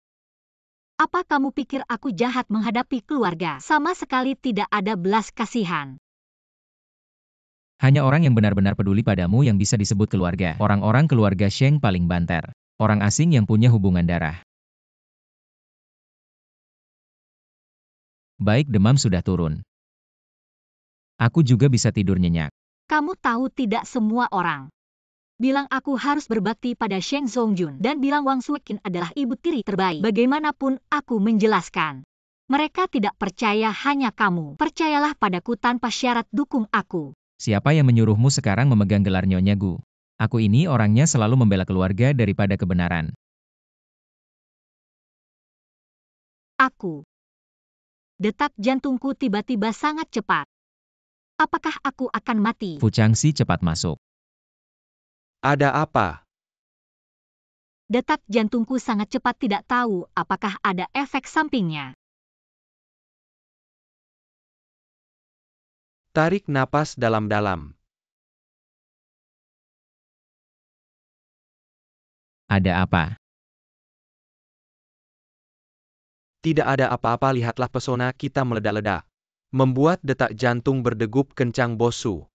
Apa kamu pikir aku jahat menghadapi keluarga? Sama sekali tidak ada belas kasihan. Hanya orang yang benar-benar peduli padamu yang bisa disebut keluarga. Orang-orang keluarga Sheng paling banter. Orang asing yang punya hubungan darah. Baik, demam sudah turun. Aku juga bisa tidur nyenyak. Kamu tahu tidak semua orang bilang aku harus berbakti pada Sheng Zongjun dan bilang Wang Suiqin adalah ibu tiri terbaik. Bagaimanapun aku menjelaskan. Mereka tidak percaya, hanya kamu. Percayalah padaku tanpa syarat, dukung aku. Siapa yang menyuruhmu sekarang memegang gelar Nyonya Gu? Aku ini orangnya selalu membela keluarga daripada kebenaran. Aku. Detak jantungku tiba-tiba sangat cepat. Apakah aku akan mati? Fu Changxi cepat masuk. Ada apa? Detak jantungku sangat cepat, tidak tahu apakah ada efek sampingnya. Tarik napas dalam-dalam. Ada apa? Tidak ada apa-apa, lihatlah pesona kita meledak-ledak. Membuat detak jantung berdegup kencang Bosu.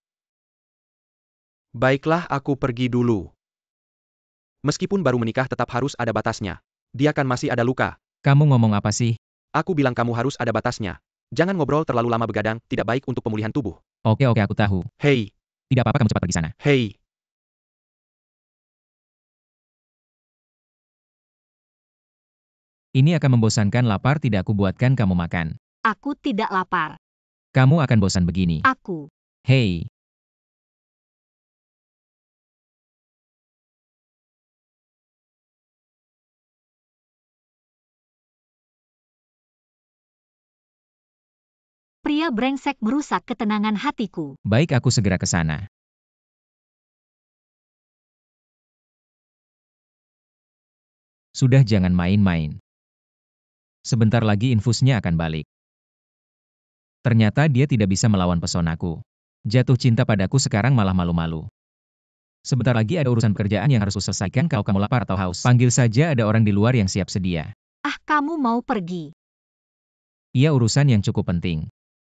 Baiklah, aku pergi dulu. Meskipun baru menikah tetap harus ada batasnya. Dia kan masih ada luka. Kamu ngomong apa sih? Aku bilang kamu harus ada batasnya. Jangan ngobrol terlalu lama begadang, tidak baik untuk pemulihan tubuh. Oke, aku tahu. Hei, Tidak apa-apa, kamu cepat pergi sana. hei. Ini akan membosankan, lapar tidak aku buatkan kamu makan. Aku tidak lapar. Kamu akan bosan begini. Aku. Hei, Pria brengsek merusak ketenangan hatiku. baik, aku segera ke sana. Sudah, jangan main-main. Sebentar lagi infusnya akan balik. Ternyata dia tidak bisa melawan pesonaku. Jatuh cinta padaku sekarang malah malu-malu. Sebentar lagi ada urusan pekerjaan yang harus selesaikan. Kalau kamu lapar atau haus, panggil saja, ada orang di luar yang siap sedia. Ah, kamu mau pergi. Ia urusan yang cukup penting.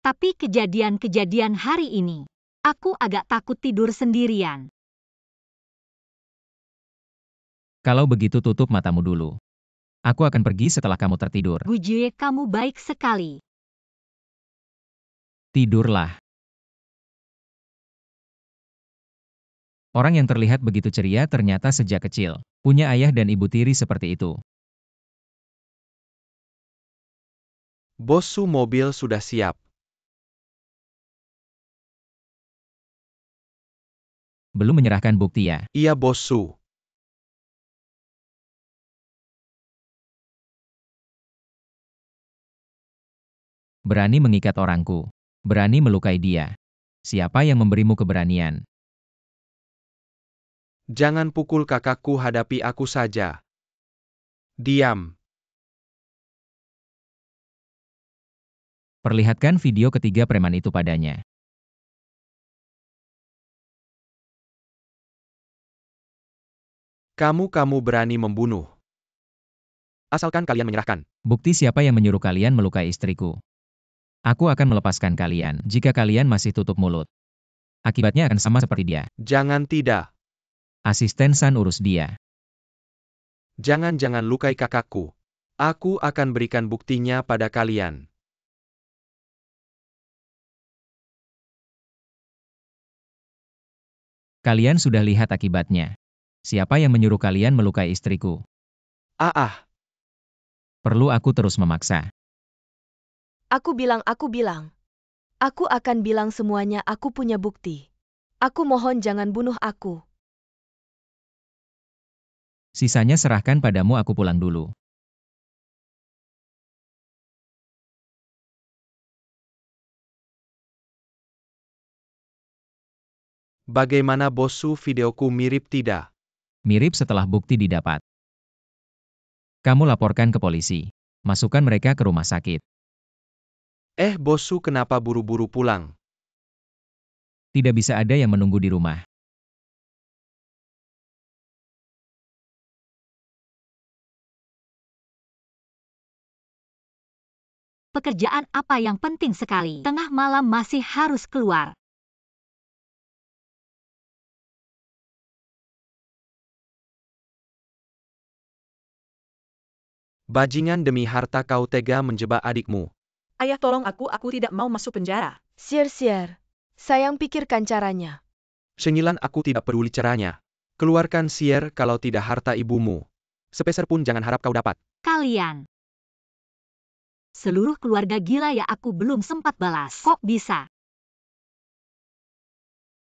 Tapi kejadian-kejadian hari ini, aku agak takut tidur sendirian. Kalau begitu tutup matamu dulu. Aku akan pergi setelah kamu tertidur. Gujie, kamu baik sekali. Tidurlah. Orang yang terlihat begitu ceria ternyata sejak kecil punya ayah dan ibu tiri seperti itu. Bosu, mobil sudah siap. Belum menyerahkan bukti ya? Iya, Bosu. Berani mengikat orangku. Berani melukai dia. Siapa yang memberimu keberanian? Jangan pukul kakakku, hadapi aku saja. Diam. Perlihatkan video ketiga preman itu padanya. Kamu berani membunuh. Asalkan kalian menyerahkan. Bukti siapa yang menyuruh kalian melukai istriku. Aku akan melepaskan kalian jika kalian masih tutup mulut. Akibatnya akan sama seperti dia. Jangan, tidak. Asisten San urus dia. Jangan lukai kakakku. Aku akan berikan buktinya pada kalian. Kalian sudah lihat akibatnya. Siapa yang menyuruh kalian melukai istriku? Ah. Perlu aku terus memaksa? Aku bilang. Aku akan bilang semuanya, aku punya bukti. Aku mohon jangan bunuh aku. Sisanya serahkan padamu, aku pulang dulu. Bagaimana, Bosu, videoku mirip tidak? Mirip setelah bukti didapat. Kamu laporkan ke polisi. Masukkan mereka ke rumah sakit. Bosu, kenapa buru-buru pulang? Tidak bisa ada yang menunggu di rumah. Pekerjaan apa yang penting sekali? Tengah malam masih harus keluar. Bajingan, demi harta kau tega menjebak adikmu. Ayah, tolong aku tidak mau masuk penjara. Sier. Sayang, pikirkan caranya. Shengilan, aku tidak peduli caranya. Keluarkan Sier, kalau tidak harta ibumu. Sepeser pun jangan harap kau dapat. Kalian. Seluruh keluarga gila ya, aku belum sempat balas. Kok bisa?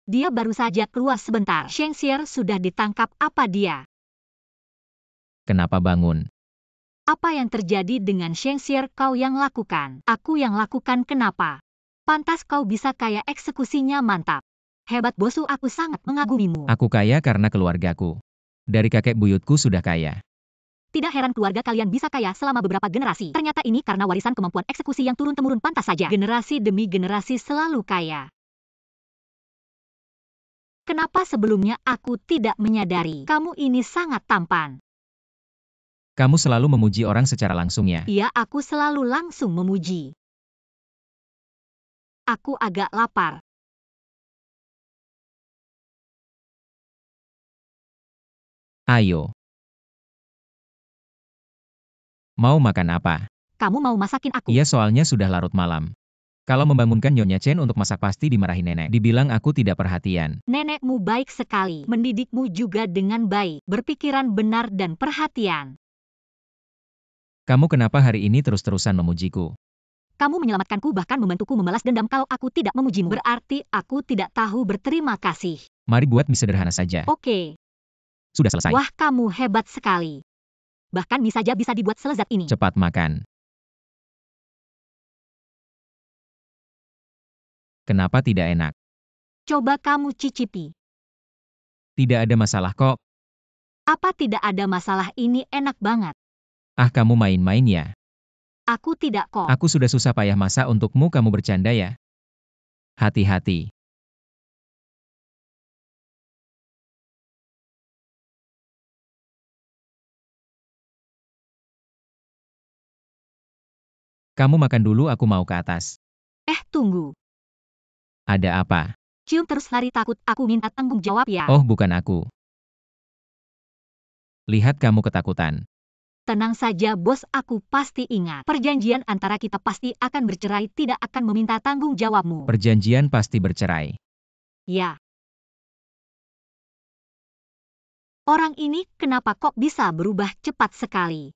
Dia baru saja keluar sebentar. Sheng Sier sudah ditangkap. Apa dia? Kenapa bangun? Apa yang terjadi dengan Sheng Sier? Kau yang lakukan. Aku yang lakukan. Kenapa? Pantas kau bisa kaya, eksekusinya mantap. Hebat bosu, aku sangat mengagumimu. Aku kaya karena keluargaku. Dari kakek buyutku sudah kaya. Tidak heran keluarga kalian bisa kaya selama beberapa generasi. Ternyata ini karena warisan kemampuan eksekusi yang turun-temurun. Pantas saja. Generasi demi generasi selalu kaya. Kenapa sebelumnya aku tidak menyadari? Kamu ini sangat tampan. Kamu selalu memuji orang secara langsung ya? Iya, aku selalu langsung memuji. Aku agak lapar. Ayo. Mau makan apa? Kamu mau masakin aku? Iya, soalnya sudah larut malam. Kalau membangunkan Nyonya Chen untuk masak pasti dimarahin nenek. Dibilang aku tidak perhatian. Nenekmu baik sekali. Mendidikmu juga dengan baik. Berpikiran benar dan perhatian. Kamu kenapa hari ini terus-terusan memujiku? Kamu menyelamatkanku, bahkan membantuku membalas dendam. Kalau aku tidak memujimu, berarti aku tidak tahu berterima kasih. Mari buat mie sederhana saja. Oke. Sudah selesai. Wah, kamu hebat sekali. Bahkan mie saja bisa dibuat selezat ini. Cepat makan. Kenapa tidak enak? Coba kamu cicipi. Tidak ada masalah kok. Apa tidak ada masalah? Ini enak banget. Ah, kamu main-main ya? Aku tidak kok. Aku sudah susah payah masak untukmu, kamu bercanda ya? Hati-hati. Kamu makan dulu, aku mau ke atas. Tunggu. Ada apa? Cium terus lari takut. Aku minta tanggung jawab ya. Oh, bukan aku. Lihat kamu ketakutan. Tenang saja bos, aku pasti ingat. Perjanjian antara kita pasti akan bercerai, tidak akan meminta tanggung jawabmu. Perjanjian pasti bercerai. Ya. Orang ini kenapa kok bisa berubah cepat sekali?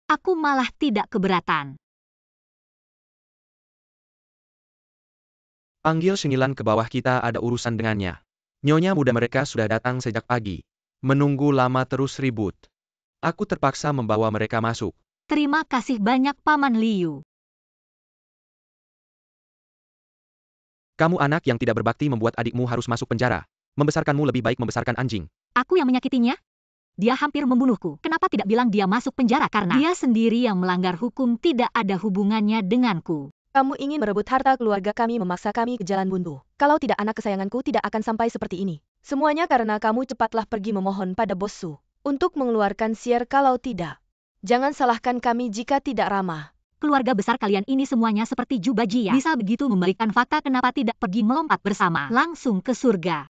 Aku malah tidak keberatan. Panggil Shengilan ke bawah, kita ada urusan dengannya. Nyonya muda mereka sudah datang sejak pagi. Menunggu lama terus ribut. Aku terpaksa membawa mereka masuk. Terima kasih banyak Paman Liu. Kamu anak yang tidak berbakti, membuat adikmu harus masuk penjara. Membesarkanmu lebih baik membesarkan anjing. Aku yang menyakitinya? Dia hampir membunuhku. Kenapa tidak bilang dia masuk penjara? Karena dia sendiri yang melanggar hukum, tidak ada hubungannya denganku. Kamu ingin merebut harta keluarga kami, memaksa kami ke jalan buntu. Kalau tidak, anak kesayanganku tidak akan sampai seperti ini. Semuanya karena kamu. Cepatlah pergi memohon pada Bos Su untuk mengeluarkan Sier. Kalau tidak, jangan salahkan kami jika tidak ramah. Keluarga besar kalian ini semuanya seperti Jubaji ya. Bisa begitu membalikan fakta, kenapa tidak pergi melompat bersama langsung ke surga?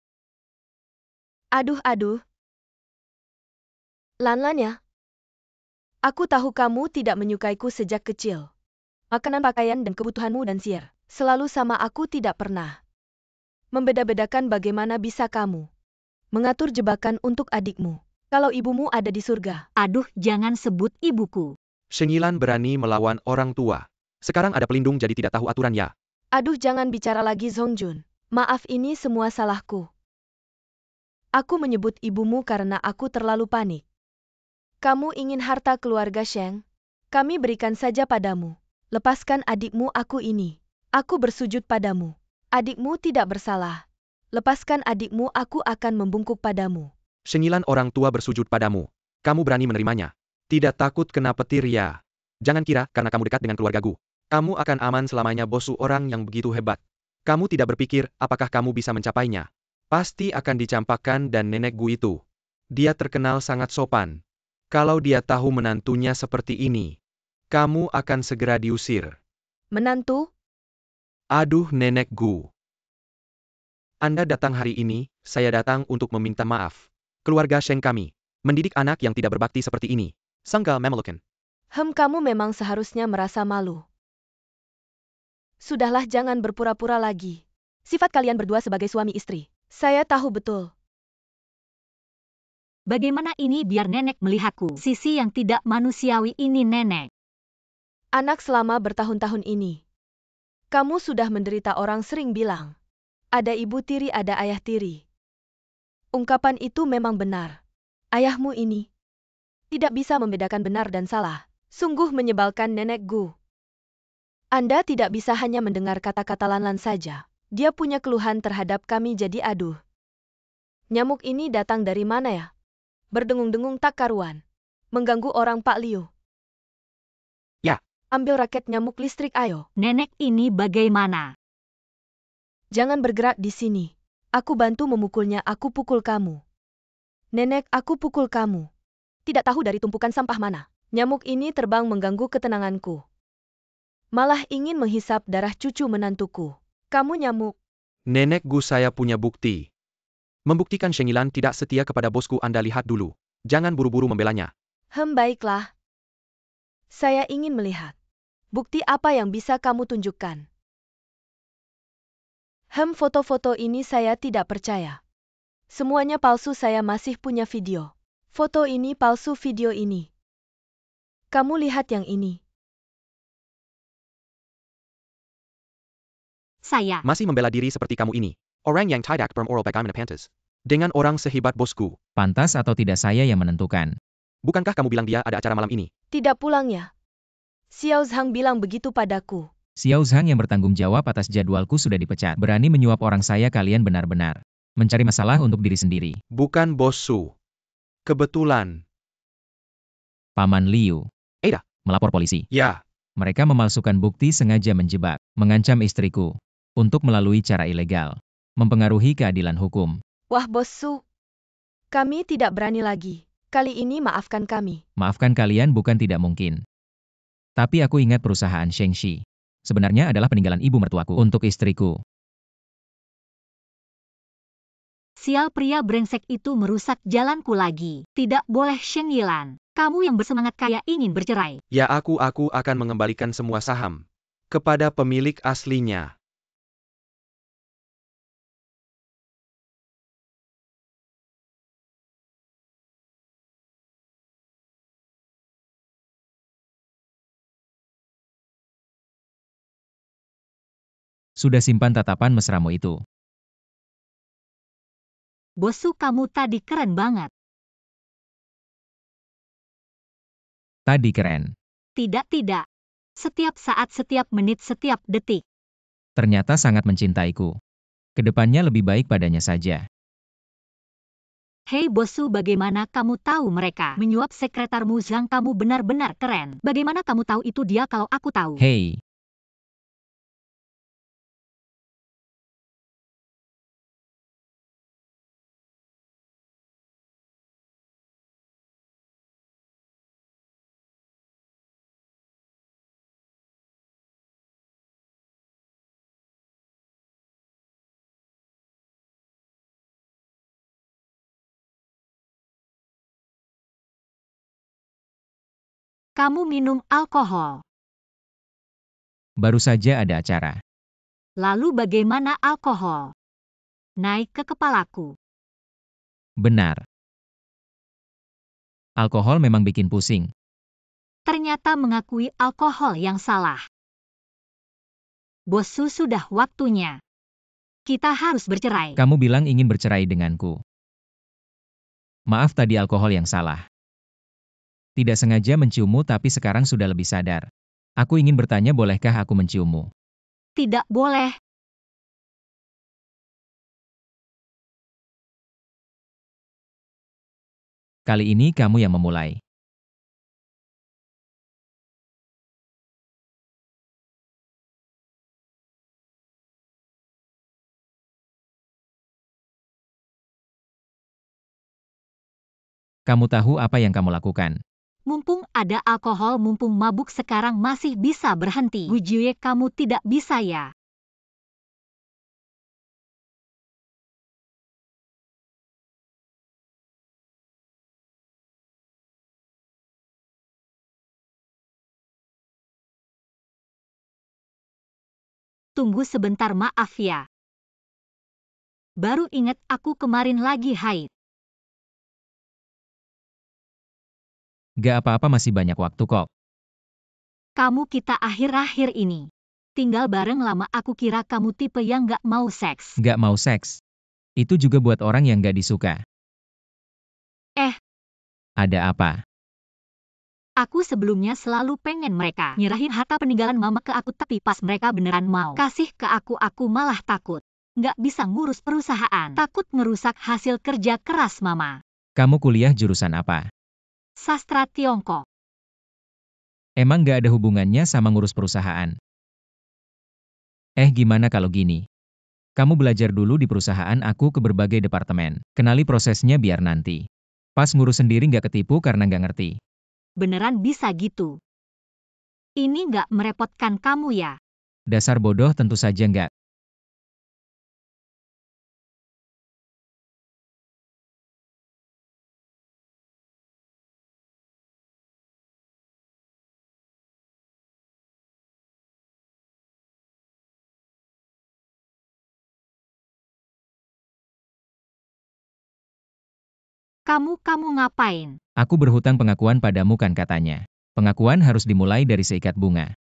Aduh. Lan ya. Aku tahu kamu tidak menyukaiku sejak kecil. Makanan, pakaian, dan kebutuhanmu dan Sier selalu sama. Aku tidak pernah membeda-bedakan. Bagaimana bisa kamu mengatur jebakan untuk adikmu kalau ibumu ada di surga? Aduh, jangan sebut ibuku. Shengilan berani melawan orang tua. Sekarang ada pelindung jadi tidak tahu aturan ya. Aduh, jangan bicara lagi Zongjun. Maaf, ini semua salahku. Aku menyebut ibumu karena aku terlalu panik. Kamu ingin harta keluarga Sheng? Kami berikan saja padamu. Lepaskan adikmu, aku ini. Aku bersujud padamu. Adikmu tidak bersalah. Lepaskan adikmu, aku akan membungkuk padamu. Shengilan, orang tua bersujud padamu. Kamu berani menerimanya? Tidak takut kena petir ya? Jangan kira karena kamu dekat dengan keluargaku, kamu akan aman selamanya. Bos Su orang yang begitu hebat. Kamu tidak berpikir apakah kamu bisa mencapainya? Pasti akan dicampakkan dan nenek Gu itu. Dia terkenal sangat sopan. Kalau dia tahu menantunya seperti ini, kamu akan segera diusir. Menantu? Aduh Nenek Gu. Anda datang hari ini, saya datang untuk meminta maaf. Keluarga Sheng kami mendidik anak yang tidak berbakti seperti ini. Sanggal Mamelukan. Kamu memang seharusnya merasa malu. Sudahlah, jangan berpura-pura lagi. Sifat kalian berdua sebagai suami istri, saya tahu betul. Bagaimana ini biar nenek melihatku? Sisi yang tidak manusiawi ini nenek. Anak selama bertahun-tahun ini. Kamu sudah menderita, orang sering bilang. Ada ibu tiri, ada ayah tiri. Ungkapan itu memang benar. Ayahmu ini tidak bisa membedakan benar dan salah. Sungguh menyebalkan Nenek Gu. Anda tidak bisa hanya mendengar kata-kata Lanlan saja. Dia punya keluhan terhadap kami, jadi aduh. Nyamuk ini datang dari mana ya? Berdengung-dengung tak karuan. Mengganggu orang Pak Liu. Ya. Ambil raket nyamuk listrik ayo. Nenek ini bagaimana? Jangan bergerak di sini. Aku bantu memukulnya, aku pukul kamu. Nenek, aku pukul kamu. Tidak tahu dari tumpukan sampah mana. Nyamuk ini terbang mengganggu ketenanganku. Malah ingin menghisap darah cucu menantuku. Kamu nyamuk. Nenek Gu, saya punya bukti. Membuktikan Shengilan tidak setia kepada bosku. Anda lihat dulu. Jangan buru-buru membelanya. Baiklah. Saya ingin melihat. Bukti apa yang bisa kamu tunjukkan? Foto-foto ini saya tidak percaya. Semuanya palsu, saya masih punya video. Foto ini palsu, video ini. Kamu lihat yang ini. Saya Masih membela diri seperti kamu ini. Orang yang tidak bermoral bagaimana pantas. Dengan orang sehebat bosku. Pantas atau tidak saya yang menentukan. Bukankah kamu bilang dia ada acara malam ini? Tidak pulangnya. Xiao Zhang bilang begitu padaku. Xiao Zhang yang bertanggung jawab atas jadwalku sudah dipecat. Berani menyuap orang saya, kalian benar-benar mencari masalah untuk diri sendiri. Bukan bosku. Kebetulan. Paman Liu. Ada. Melapor polisi. Ya. Mereka memalsukan bukti, sengaja menjebak, mengancam istriku. Untuk melalui cara ilegal. Mempengaruhi keadilan hukum. Wah bosku. Kami tidak berani lagi. Kali ini maafkan kami. Maafkan kalian bukan tidak mungkin. Tapi aku ingat perusahaan Shengxi. Sebenarnya adalah peninggalan ibu mertuaku untuk istriku. sial, pria brengsek itu merusak jalanku lagi. Tidak boleh, Sheng Yilan. Kamu yang bersemangat kaya ingin bercerai. Ya, aku akan mengembalikan semua saham kepada pemilik aslinya. Sudah simpan tatapan mesramu itu. Bosku, kamu tadi keren banget. Tadi keren. Tidak. Setiap saat, setiap menit, setiap detik. Ternyata sangat mencintaiku. Kedepannya lebih baik padanya saja. Hei bosku, bagaimana kamu tahu mereka menyuap sekretarmu Zhang? Kamu benar-benar keren. Bagaimana kamu tahu itu dia kalau aku tahu? Hei. Kamu minum alkohol. Baru saja ada acara. Lalu bagaimana alkohol naik ke kepalaku? Benar. Alkohol memang bikin pusing. Ternyata mengakui alkohol yang salah. Bosku, sudah waktunya. Kita harus bercerai. Kamu bilang ingin bercerai denganku. Maaf, tadi alkohol yang salah. Tidak sengaja menciummu, tapi sekarang sudah lebih sadar. Aku ingin bertanya, bolehkah aku menciummu? Tidak boleh. Kali ini kamu yang memulai. Kamu tahu apa yang kamu lakukan. Mumpung ada alkohol, mumpung mabuk sekarang masih bisa berhenti. Gujue, kamu tidak bisa ya? Tunggu sebentar, maaf ya. Baru ingat aku kemarin lagi haid. Gak apa-apa, masih banyak waktu kok. Kamu kita akhir-akhir ini tinggal bareng lama, aku kira kamu tipe yang gak mau seks. Gak mau seks. Itu juga buat orang yang gak disuka. Eh. Ada apa? Aku sebelumnya selalu pengen mereka nyerahin harta peninggalan mama ke aku, tapi pas mereka beneran mau kasih ke aku malah takut. Nggak bisa ngurus perusahaan, takut ngerusak hasil kerja keras mama. Kamu kuliah jurusan apa? Sastra Tiongkok. Emang gak ada hubungannya sama ngurus perusahaan? Gimana kalau gini? Kamu belajar dulu di perusahaan aku ke berbagai departemen. Kenali prosesnya biar nanti pas ngurus sendiri gak ketipu karena gak ngerti. Beneran bisa gitu? Ini nggak merepotkan kamu ya? Dasar bodoh, tentu saja nggak. Kamu ngapain? Aku berhutang pengakuan padamu kan katanya. Pengakuan harus dimulai dari seikat bunga.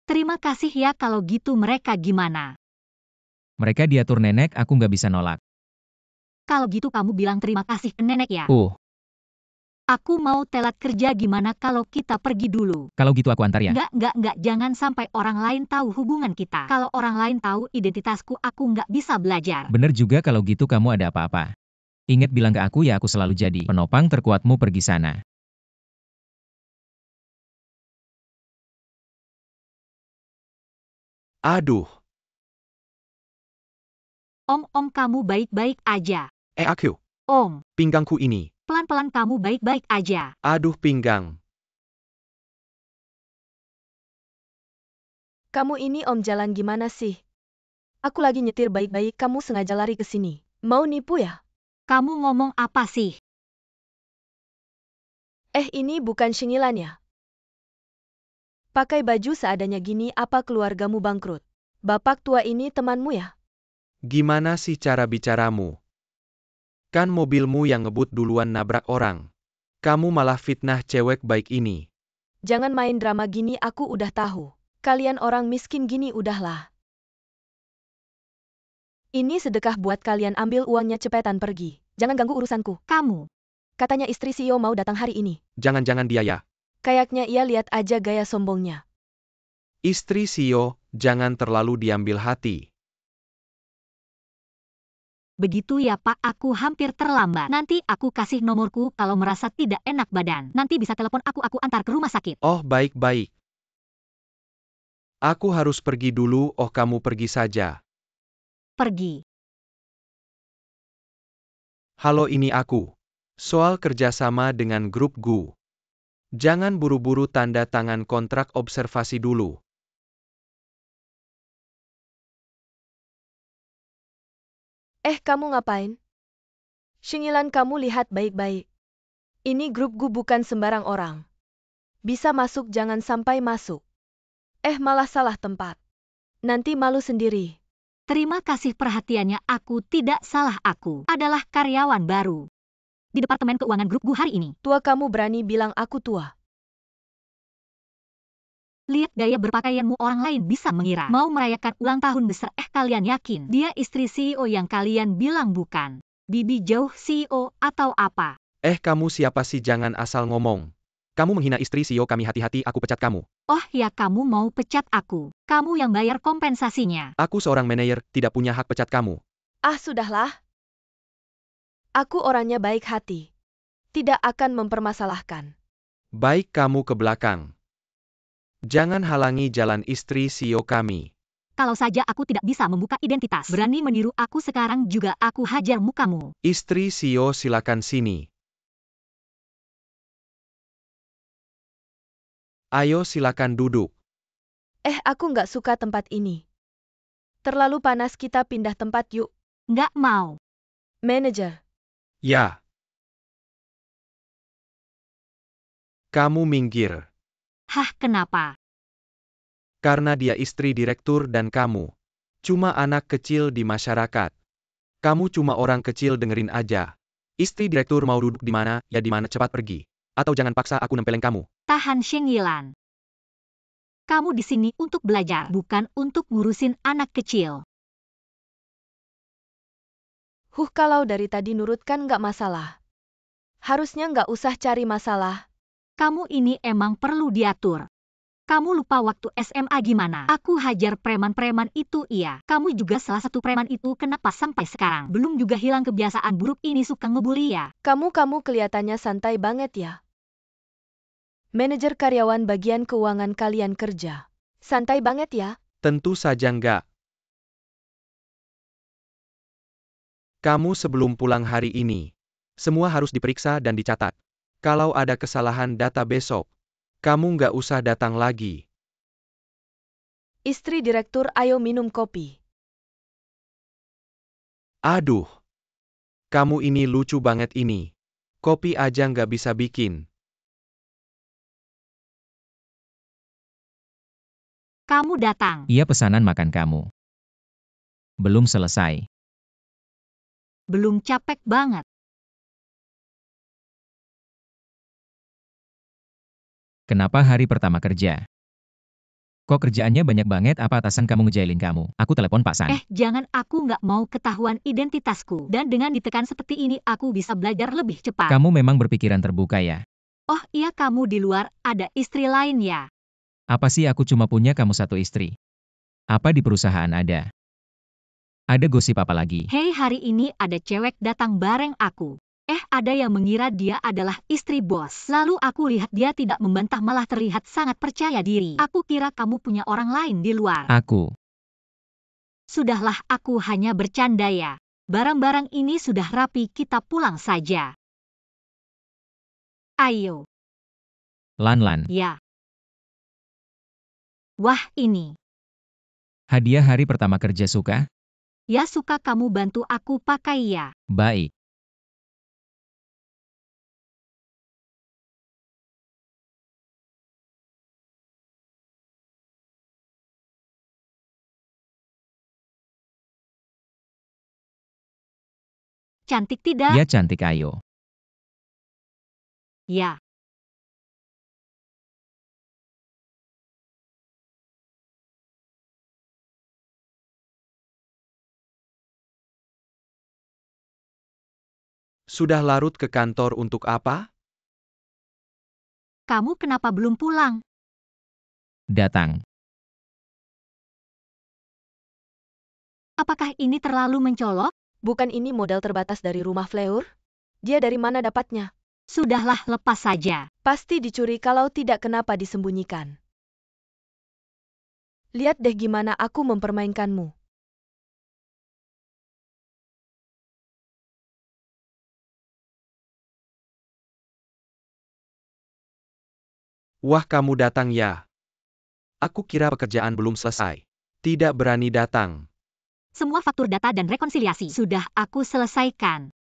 Terima kasih ya, kalau gitu mereka gimana? Mereka diatur nenek, aku nggak bisa nolak. Kalau gitu kamu bilang terima kasih ke nenek ya? Aku mau telat kerja, gimana kalau kita pergi dulu? Kalau gitu aku antar ya? Nggak, jangan sampai orang lain tahu hubungan kita. Kalau orang lain tahu identitasku, aku nggak bisa belajar. Bener juga, kalau gitu kamu ada apa-apa. Ingat bilang ke aku ya, aku selalu jadi penopang terkuatmu, pergi sana. Aduh. Om, kamu baik-baik aja. Aku. Om. Pinggangku ini. Pelan-pelan, kamu baik-baik aja. Aduh, pinggang. Kamu ini Om, jalan gimana sih? Aku lagi nyetir baik-baik, kamu sengaja lari ke sini. Mau nipu ya? Kamu ngomong apa sih? Ini bukan syengilan ya? Pakai baju seadanya gini, apa keluargamu bangkrut? Bapak tua ini temanmu ya? Gimana sih cara bicaramu? Kan mobilmu yang ngebut duluan nabrak orang. Kamu malah fitnah cewek baik ini. Jangan main drama gini, aku udah tahu. Kalian orang miskin gini, udahlah. Ini sedekah buat kalian, ambil uangnya, cepetan pergi. Jangan ganggu urusanku. Kamu. Katanya istri CEO mau datang hari ini. Jangan-jangan dia ya? Kayaknya ia, lihat aja gaya sombongnya. Istri CEO, jangan terlalu diambil hati. Begitu ya Pak, aku hampir terlambat. Nanti aku kasih nomorku, kalau merasa tidak enak badan. Nanti bisa telepon aku antar ke rumah sakit. Oh, baik-baik. Aku harus pergi dulu, kamu pergi saja. Pergi. Halo, ini aku. Soal kerjasama dengan grup GU. Jangan buru-buru tanda tangan kontrak, observasi dulu. Kamu ngapain? Syengilan kamu lihat baik-baik. Ini grup GU bukan sembarang orang. Bisa masuk, jangan sampai masuk. Malah salah tempat. Nanti malu sendiri. Terima kasih perhatiannya, aku tidak salah, aku adalah karyawan baru di Departemen Keuangan Grup GU hari ini. Tua, kamu berani bilang aku tua? Lihat gaya berpakaianmu, orang lain bisa mengira mau merayakan ulang tahun besar. Kalian yakin dia istri CEO yang kalian bilang bukan? Bibi jauh CEO atau apa? Kamu siapa sih? Jangan asal ngomong. Kamu menghina istri CEO kami, hati-hati aku pecat kamu. Oh ya, kamu mau pecat aku? Kamu yang bayar kompensasinya. Aku seorang manajer, tidak punya hak pecat kamu. Sudahlah. Aku orangnya baik hati. Tidak akan mempermasalahkan. Baik, kamu ke belakang. Jangan halangi jalan istri CEO kami. Kalau saja aku tidak bisa membuka identitas, berani meniru aku sekarang juga aku hajar mukamu. Istri CEO, silakan sini. Ayo silakan duduk. Aku nggak suka tempat ini. Terlalu panas, kita pindah tempat yuk. Nggak mau. Manajer, Ya. Kamu minggir. Hah, kenapa? Karena dia istri direktur dan kamu cuma anak kecil di masyarakat. Kamu cuma orang kecil, dengerin aja. Istri direktur mau duduk di mana, ya di mana, cepat pergi. Atau jangan paksa aku nempelin kamu. Tahan, Sheng Yilan. Kamu di sini untuk belajar, bukan untuk ngurusin anak kecil. kalau dari tadi nurut kan nggak masalah. Harusnya nggak usah cari masalah. Kamu ini emang perlu diatur. Kamu lupa waktu SMA gimana? Aku hajar preman-preman itu, iya. Kamu juga salah satu preman itu, kenapa sampai sekarang belum juga hilang kebiasaan buruk ini, suka ngebully ya? Kamu kelihatannya santai banget ya. Manajer karyawan bagian keuangan kalian kerja. Santai banget ya. Tentu saja enggak. Kamu sebelum pulang hari ini, semua harus diperiksa dan dicatat. Kalau ada kesalahan data besok, kamu nggak usah datang lagi. Istri direktur, ayo minum kopi. Aduh, kamu ini lucu banget ini. Kopi aja nggak bisa bikin. Kamu datang. Iya, pesanan makan kamu. Belum selesai. Belum, capek banget. Kenapa hari pertama kerja? Kok kerjaannya banyak banget, apa atasan kamu ngejailin kamu? Aku telepon Pak San. Jangan, aku nggak mau ketahuan identitasku. Dan dengan ditekan seperti ini, aku bisa belajar lebih cepat. Kamu memang berpikiran terbuka ya? Oh iya, kamu di luar ada istri lain ya? Apa sih, aku cuma punya kamu satu istri? Apa di perusahaan ada? Ada gosip apa lagi? Hei, hari ini ada cewek datang bareng aku. Ada yang mengira dia adalah istri bos. Lalu aku lihat dia tidak membantah, malah terlihat sangat percaya diri. Aku kira kamu punya orang lain di luar. Aku. Sudahlah, aku hanya bercanda ya. Barang-barang ini sudah rapi, kita pulang saja. Ayo. Lan. Ya. Wah, ini. Hadiah hari pertama kerja, suka? Ya, suka, kamu bantu aku pakai ya. Baik. Cantik tidak? Ya, cantik, ayo. Ya. Sudah larut ke kantor untuk apa? Kamu kenapa belum pulang? Datang. Apakah ini terlalu mencolok? Bukan ini modal terbatas dari rumah Fleur? Dia dari mana dapatnya? Sudahlah, lepas saja. Pasti dicuri, kalau tidak kenapa disembunyikan. Lihat deh gimana aku mempermainkanmu. Wah, kamu datang ya. Aku kira pekerjaan belum selesai. Tidak berani datang. Semua faktur data dan rekonsiliasi sudah aku selesaikan.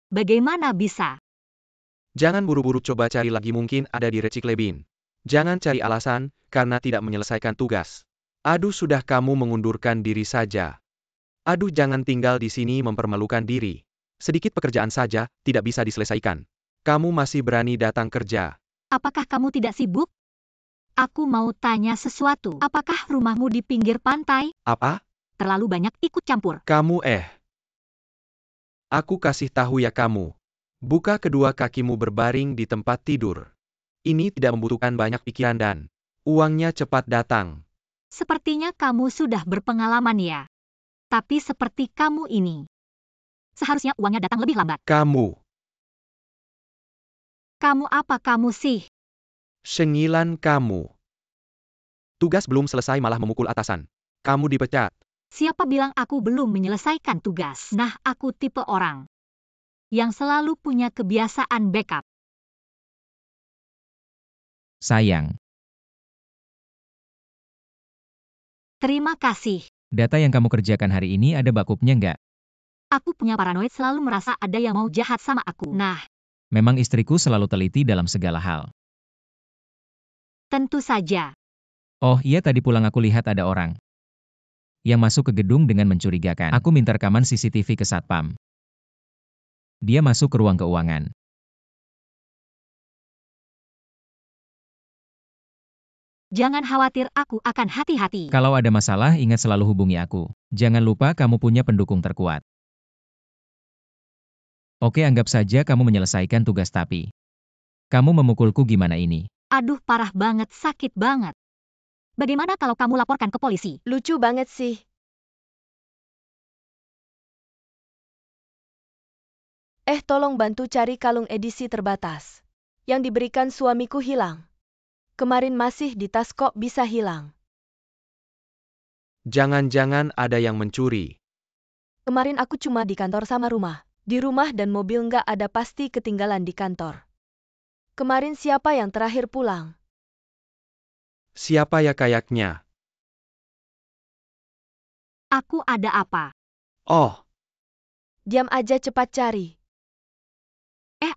Bagaimana bisa? Jangan buru-buru, coba cari lagi, mungkin ada di Recycle Bin. Jangan cari alasan, karena tidak menyelesaikan tugas. Aduh, sudah, kamu mengundurkan diri saja. Aduh, jangan tinggal di sini mempermalukan diri. Sedikit pekerjaan saja, tidak bisa diselesaikan. Kamu masih berani datang kerja. Apakah kamu tidak sibuk? Aku mau tanya sesuatu. Apakah rumahmu di pinggir pantai? Apa? Terlalu banyak ikut campur. Kamu Aku kasih tahu ya kamu. Buka kedua kakimu berbaring di tempat tidur. Ini tidak membutuhkan banyak pikiran dan uangnya cepat datang. Sepertinya kamu sudah berpengalaman ya. Tapi seperti kamu ini, seharusnya uangnya datang lebih lambat. Kamu. Kamu apa kamu sih? Sengilan kamu. Tugas belum selesai malah memukul atasan. Kamu dipecat. Siapa bilang aku belum menyelesaikan tugas? Nah, aku tipe orang yang selalu punya kebiasaan backup. Sayang, Terima kasih. data yang kamu kerjakan hari ini ada bakupnya nggak? Aku punya paranoid selalu merasa ada yang mau jahat sama aku. Nah, Memang istriku selalu teliti dalam segala hal. tentu saja. Oh iya, tadi pulang aku lihat ada orang yang masuk ke gedung dengan mencurigakan. Aku minta rekaman CCTV ke satpam. Dia masuk ke ruang keuangan. Jangan khawatir, aku akan hati-hati. Kalau ada masalah, ingat selalu hubungi aku. Jangan lupa kamu punya pendukung terkuat. Oke, anggap saja kamu menyelesaikan tugas tapi kamu memukulku gimana ini? Aduh, parah banget, sakit banget. Bagaimana kalau kamu laporkan ke polisi? Lucu banget sih. Tolong bantu cari kalung edisi terbatas. Yang diberikan suamiku hilang. Kemarin masih di tas, kok bisa hilang. Jangan-jangan ada yang mencuri. Kemarin aku cuma di kantor sama rumah. Di rumah dan mobil nggak ada, pasti ketinggalan di kantor. Kemarin siapa yang terakhir pulang? Siapa ya kayaknya? Aku ada apa? Oh, Diam aja, cepat cari.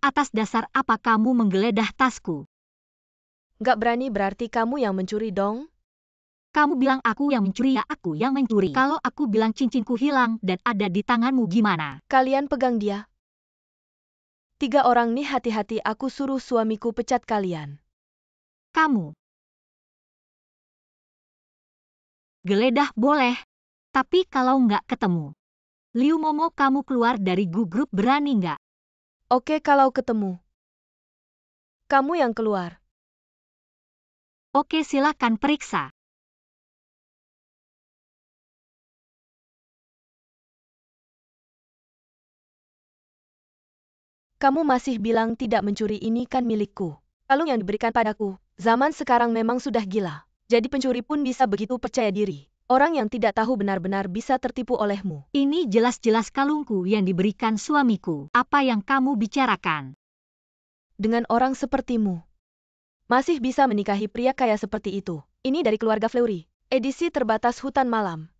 Atas dasar apa kamu menggeledah tasku? Nggak berani berarti kamu yang mencuri dong? Kamu bilang aku yang mencuri, ya aku yang mencuri. Kalau aku bilang cincinku hilang dan ada di tanganmu, gimana? Kalian pegang dia. 3 orang nih, hati-hati, aku suruh suamiku pecat kalian. Kamu. Geledah boleh. Tapi kalau nggak ketemu. Liu Momo, kamu keluar dari grup, berani nggak? Oke, kalau ketemu. Kamu yang keluar. Oke, silakan periksa. Kamu masih bilang tidak mencuri, ini kan milikku. Kalung yang diberikan padaku. Zaman sekarang memang sudah gila. Jadi pencuri pun bisa begitu percaya diri. Orang yang tidak tahu benar-benar bisa tertipu olehmu. Ini jelas-jelas kalungku yang diberikan suamiku. Apa yang kamu bicarakan? Dengan orang sepertimu, masih bisa menikahi pria kaya seperti itu. Ini dari keluarga Fleury. Edisi terbatas hutan malam.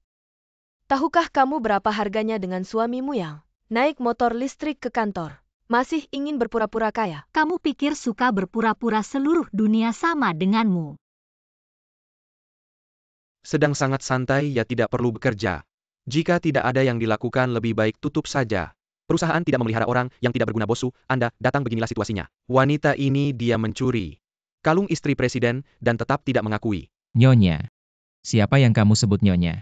Tahukah kamu berapa harganya dengan suamimu yang naik motor listrik ke kantor? Masih ingin berpura-pura kaya? Kamu pikir suka berpura-pura seluruh dunia sama denganmu? sedang sangat santai ya, tidak perlu bekerja. Jika tidak ada yang dilakukan, lebih baik tutup saja. Perusahaan tidak memelihara orang yang tidak berguna, bosu. Anda datang, beginilah situasinya. Wanita ini dia mencuri kalung istri presiden dan tetap tidak mengakui. Nyonya. Siapa yang kamu sebut nyonya?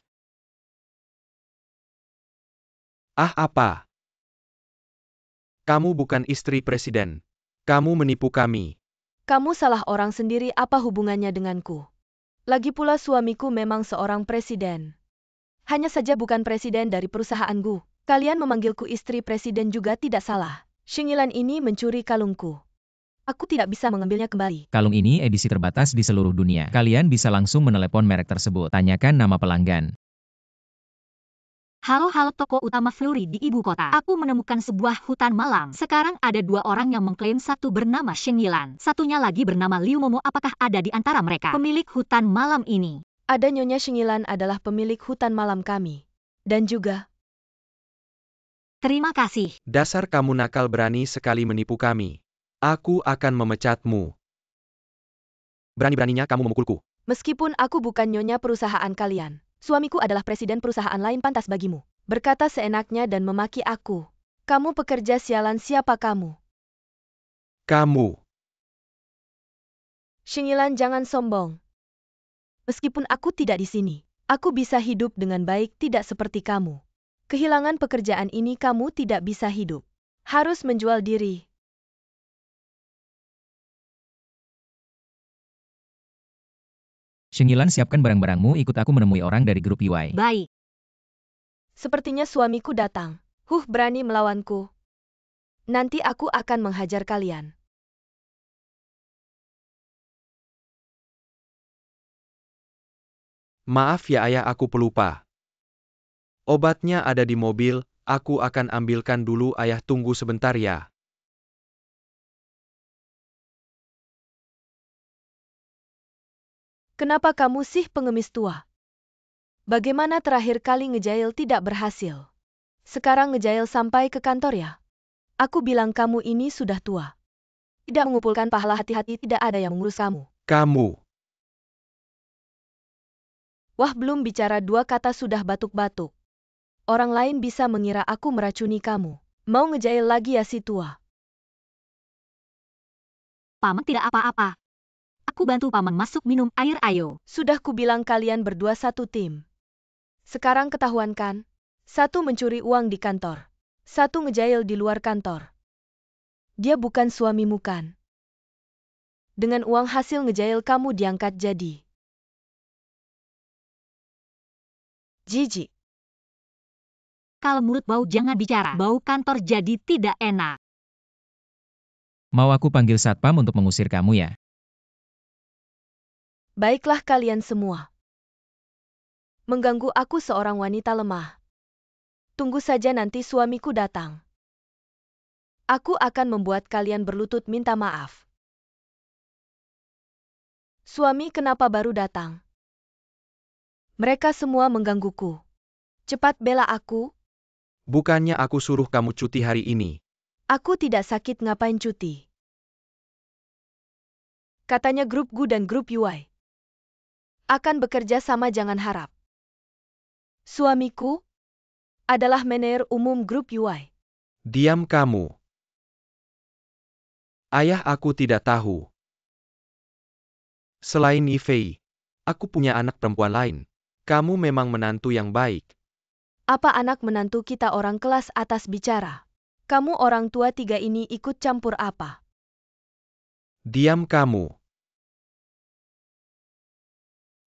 Ah, apa? Kamu bukan istri presiden. Kamu menipu kami. Kamu salah orang sendiri, apa hubungannya denganku? Lagi pula suamiku memang seorang presiden. Hanya saja bukan presiden dari perusahaanku. Kalian memanggilku istri presiden juga tidak salah. Shingilan ini mencuri kalungku. Aku tidak bisa mengambilnya kembali. Kalung ini edisi terbatas di seluruh dunia. Kalian bisa langsung menelepon merek tersebut. Tanyakan nama pelanggan. Halo toko utama Fleury di ibu kota. Aku menemukan sebuah hutan malam. Sekarang ada 2 orang yang mengklaim, satu bernama Shen Yilan, satunya lagi bernama Liu Momo. Apakah ada di antara mereka pemilik hutan malam ini? Ada, Nyonya Shingilan adalah pemilik hutan malam kami. Dan juga, Terima kasih. Dasar kamu nakal, berani sekali menipu kami. Aku akan memecatmu. Berani-beraninya kamu memukulku. meskipun aku bukan nyonya perusahaan kalian, suamiku adalah presiden perusahaan lain, pantas bagimu berkata seenaknya dan memaki aku. Kamu pekerja sialan, siapa kamu? Kamu. Shingilan, jangan sombong. Meskipun aku tidak di sini, aku bisa hidup dengan baik, tidak seperti kamu. Kehilangan pekerjaan ini kamu tidak bisa hidup. Harus menjual diri. Shingilan, siapkan barang-barangmu, ikut aku menemui orang dari grup UI. Baik. Sepertinya suamiku datang. Berani melawanku. Nanti aku akan menghajar kalian. Maaf ya ayah, aku pelupa. Obatnya ada di mobil, aku akan ambilkan dulu. Ayah tunggu sebentar ya. Kenapa kamu sih pengemis tua? Bagaimana terakhir kali ngejail tidak berhasil? Sekarang ngejail sampai ke kantor ya? Aku bilang kamu ini sudah tua. Tidak mengumpulkan pahala, hati-hati tidak ada yang mengurus kamu. Kamu. Wah, belum bicara 2 kata sudah batuk-batuk. Orang lain bisa mengira aku meracuni kamu. Mau ngejail lagi ya si tua? Paman tidak apa-apa. Aku bantu paman masuk minum air ayo. Sudah kubilang kalian berdua satu tim. Sekarang ketahuan kan? Satu mencuri uang di kantor. Satu ngejail di luar kantor. Dia bukan suamimu kan? Dengan uang hasil ngejail kamu diangkat jadi jijik. Kalau mulut bau jangan bicara. Bau kantor jadi tidak enak. Mau aku panggil satpam untuk mengusir kamu ya? Baiklah kalian semua. Mengganggu aku seorang wanita lemah. Tunggu saja nanti suamiku datang. Aku akan membuat kalian berlutut minta maaf. Suami kenapa baru datang? Mereka semua menggangguku. Cepat bela aku. Bukannya aku suruh kamu cuti hari ini. Aku tidak sakit ngapain cuti. Katanya grup GU dan grup UI akan bekerja sama, jangan harap. Suamiku adalah manajer umum grup UI. Diam kamu. Ayah aku tidak tahu. Selain Yifei, aku punya anak perempuan lain. Kamu memang menantu yang baik. Apa anak menantu kita orang kelas atas bicara? Kamu orang tua 3 ini ikut campur apa? Diam kamu.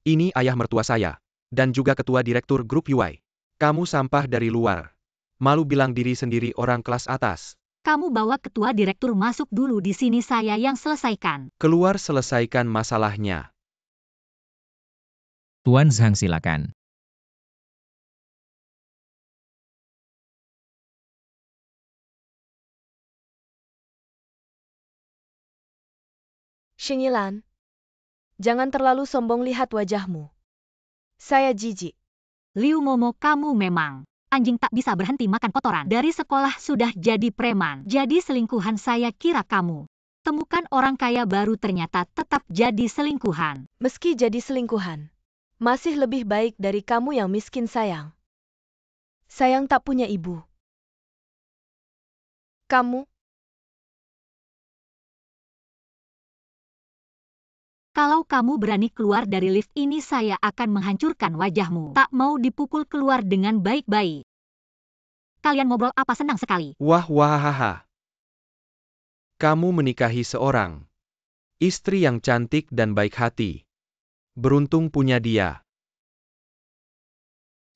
Ini ayah mertua saya. Dan juga ketua direktur grup UI. Kamu sampah dari luar. Malu bilang diri sendiri orang kelas atas. Kamu bawa ketua direktur masuk dulu di sini, saya yang selesaikan. Keluar selesaikan masalahnya. Tuan Zhang silakan. Shingilan, jangan terlalu sombong, lihat wajahmu. Saya jijik. Liu Momo, kamu memang anjing tak bisa berhenti makan kotoran. Dari sekolah sudah jadi preman. Jadi selingkuhan, saya kira kamu. Temukan orang kaya baru, ternyata tetap jadi selingkuhan. Meski jadi selingkuhan, masih lebih baik dari kamu yang miskin, sayang. Sayang tak punya ibu. Kamu, Kalau kamu berani keluar dari lift ini, saya akan menghancurkan wajahmu. Tak mau dipukul, keluar dengan baik-baik. Kalian ngobrol apa? Senang sekali. Wah wahaha. Kamu menikahi seorang istri yang cantik dan baik hati. Beruntung punya dia.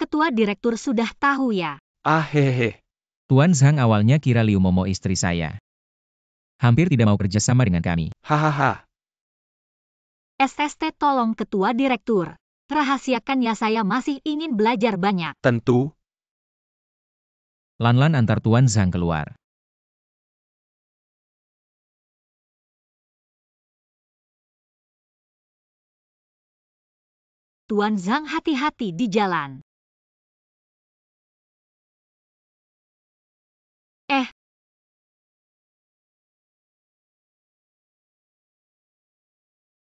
Ketua direktur sudah tahu ya. Hehe. Tuan Zhang awalnya kira Liu Momo istri saya. Hampir tidak mau kerjasama dengan kami. Hahaha. SST, tolong ketua direktur. Rahasiakan ya, saya masih ingin belajar banyak. Tentu. Lan-lan antar Tuan Zhang keluar. Tuan Zhang, hati-hati di jalan.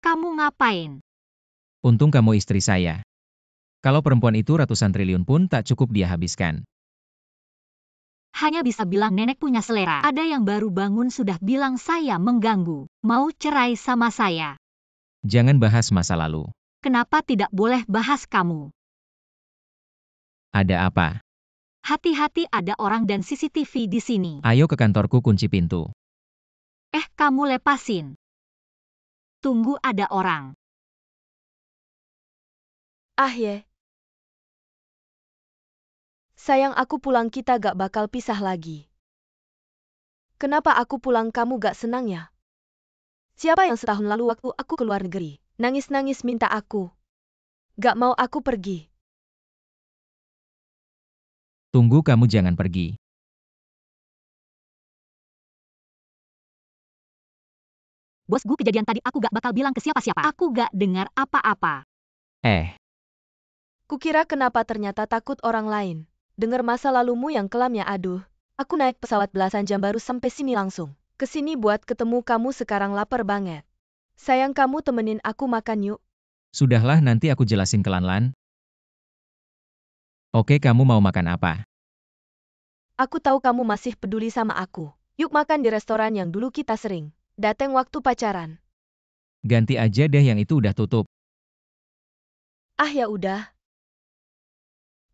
Kamu ngapain? Untung kamu istri saya. Kalau perempuan itu ratusan triliun pun tak cukup dia habiskan. Hanya bisa bilang nenek punya selera. Ada yang baru bangun sudah bilang saya mengganggu. Mau cerai sama saya. Jangan bahas masa lalu. Kenapa tidak boleh bahas kamu? Ada apa? Hati-hati, ada orang dan CCTV di sini. Ayo ke kantorku, kunci pintu. Kamu lepasin. Tunggu, ada orang. Ye. Sayang, aku pulang, kita gak bakal pisah lagi. Kenapa aku pulang kamu gak senang ya? Siapa yang setahun lalu waktu aku keluar negeri, nangis-nangis minta aku gak mau aku pergi? Tunggu, kamu jangan pergi. Bos Gu, kejadian tadi aku gak bakal bilang ke siapa-siapa. Aku gak dengar apa-apa. Kukira kenapa ternyata takut orang lain. Dengar masa lalumu yang kelam ya, aduh. Aku naik pesawat belasan jam baru sampai sini langsung. Kesini buat ketemu kamu, sekarang lapar banget. Sayang, kamu temenin aku makan yuk. Sudahlah, nanti aku jelasin ke Lanlan. Oke, kamu mau makan apa? Aku tahu kamu masih peduli sama aku. Yuk makan di restoran yang dulu kita sering dateng waktu pacaran. Ganti aja deh, yang itu udah tutup. Ah ya udah.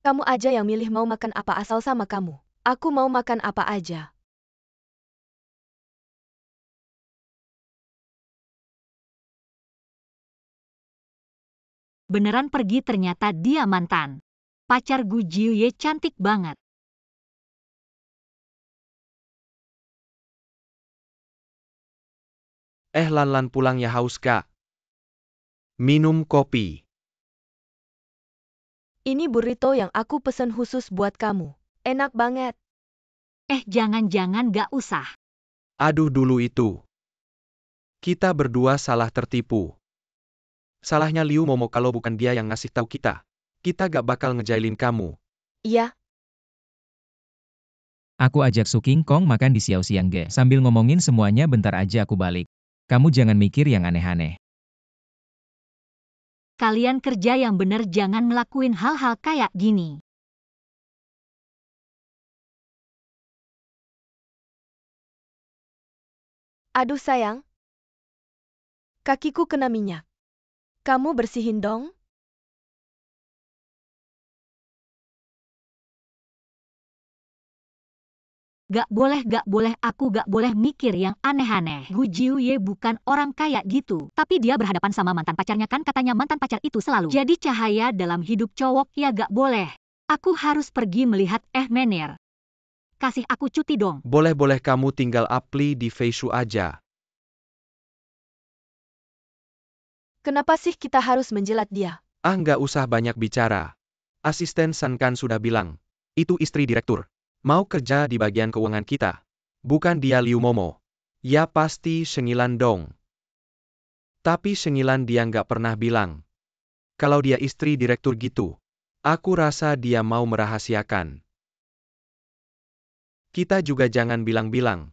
Kamu aja yang milih mau makan apa, asal sama kamu. Aku mau makan apa aja. Beneran pergi, ternyata dia mantan pacar Gu Jiuye, cantik banget. Lanlan pulang ya, haus kak. Minum kopi. Ini burrito yang aku pesen khusus buat kamu. Enak banget. Jangan-jangan gak usah. Aduh, dulu itu. Kita berdua salah tertipu. Salahnya Liu Momo, kalau bukan dia yang ngasih tahu kita. Kita gak bakal ngejailin kamu. Iya, Aku ajak Su King Kong makan di Xiao Xiang Ge. Sambil ngomongin semuanya, bentar aja aku balik. Kamu jangan mikir yang aneh-aneh. Kalian kerja yang bener, jangan ngelakuin hal-hal kayak gini. aduh sayang. Kakiku kena minyak. Kamu bersihin dong. Gak boleh, aku gak boleh mikir yang aneh-aneh. Gu Jiuye bukan orang kayak gitu. Tapi dia berhadapan sama mantan pacarnya, kan katanya mantan pacar itu selalu jadi cahaya dalam hidup cowok, ya gak boleh. Aku harus pergi melihat Mener. Kasih aku cuti dong. Boleh-boleh, kamu tinggal apply di Feishu aja. Kenapa sih kita harus menjilat dia? Nggak usah banyak bicara. Asisten San kan sudah bilang. Itu istri direktur. Mau kerja di bagian keuangan kita. Bukan dia, Liu Momo. Ya pasti Shengilan dong. Tapi Shengilan dia nggak pernah bilang. Kalau dia istri direktur gitu. Aku rasa dia mau merahasiakan. Kita juga jangan bilang-bilang.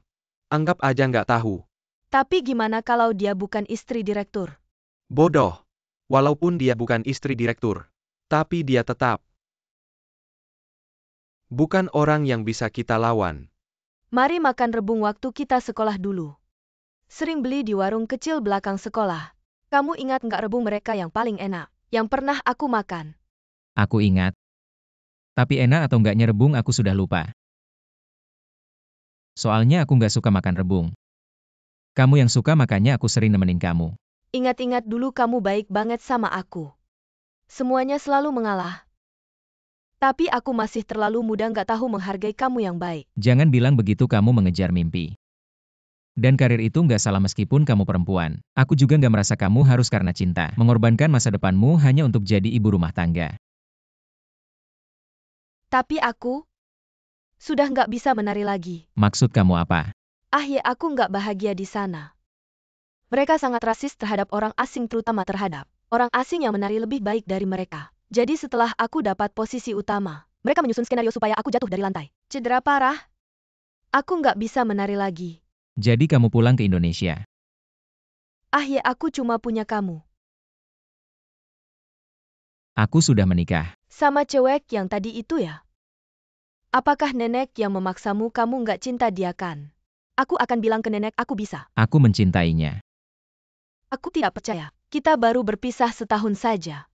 Anggap aja nggak tahu. Tapi gimana kalau dia bukan istri direktur? Bodoh. Walaupun dia bukan istri direktur. Tapi dia tetap bukan orang yang bisa kita lawan. Mari makan rebung waktu kita sekolah dulu. Sering beli di warung kecil belakang sekolah. Kamu ingat nggak rebung mereka yang paling enak? Yang pernah aku makan. Aku ingat. Tapi enak atau enggaknya rebung aku sudah lupa. Soalnya aku nggak suka makan rebung. Kamu yang suka, makanya aku sering nemenin kamu. Ingat-ingat dulu kamu baik banget sama aku. Semuanya selalu mengalah. Tapi aku masih terlalu muda, nggak tahu menghargai kamu yang baik. Jangan bilang begitu, kamu mengejar mimpi. Dan karir itu nggak salah meskipun kamu perempuan. Aku juga nggak merasa kamu harus karena cinta mengorbankan masa depanmu hanya untuk jadi ibu rumah tangga. Tapi aku sudah nggak bisa menari lagi. Maksud kamu apa? Aku nggak bahagia di sana. Mereka sangat rasis terhadap orang asing, terutama terhadap orang asing yang menari lebih baik dari mereka. Jadi setelah aku dapat posisi utama, mereka menyusun skenario supaya aku jatuh dari lantai. Cedera parah. Aku nggak bisa menari lagi. Jadi kamu pulang ke Indonesia. Aku cuma punya kamu. Aku sudah menikah. Sama cewek yang tadi itu ya? Apakah nenek yang memaksamu? Kamu nggak cinta dia kan? Aku akan bilang ke nenek aku bisa. Aku mencintainya. Aku tidak percaya. Kita baru berpisah setahun saja.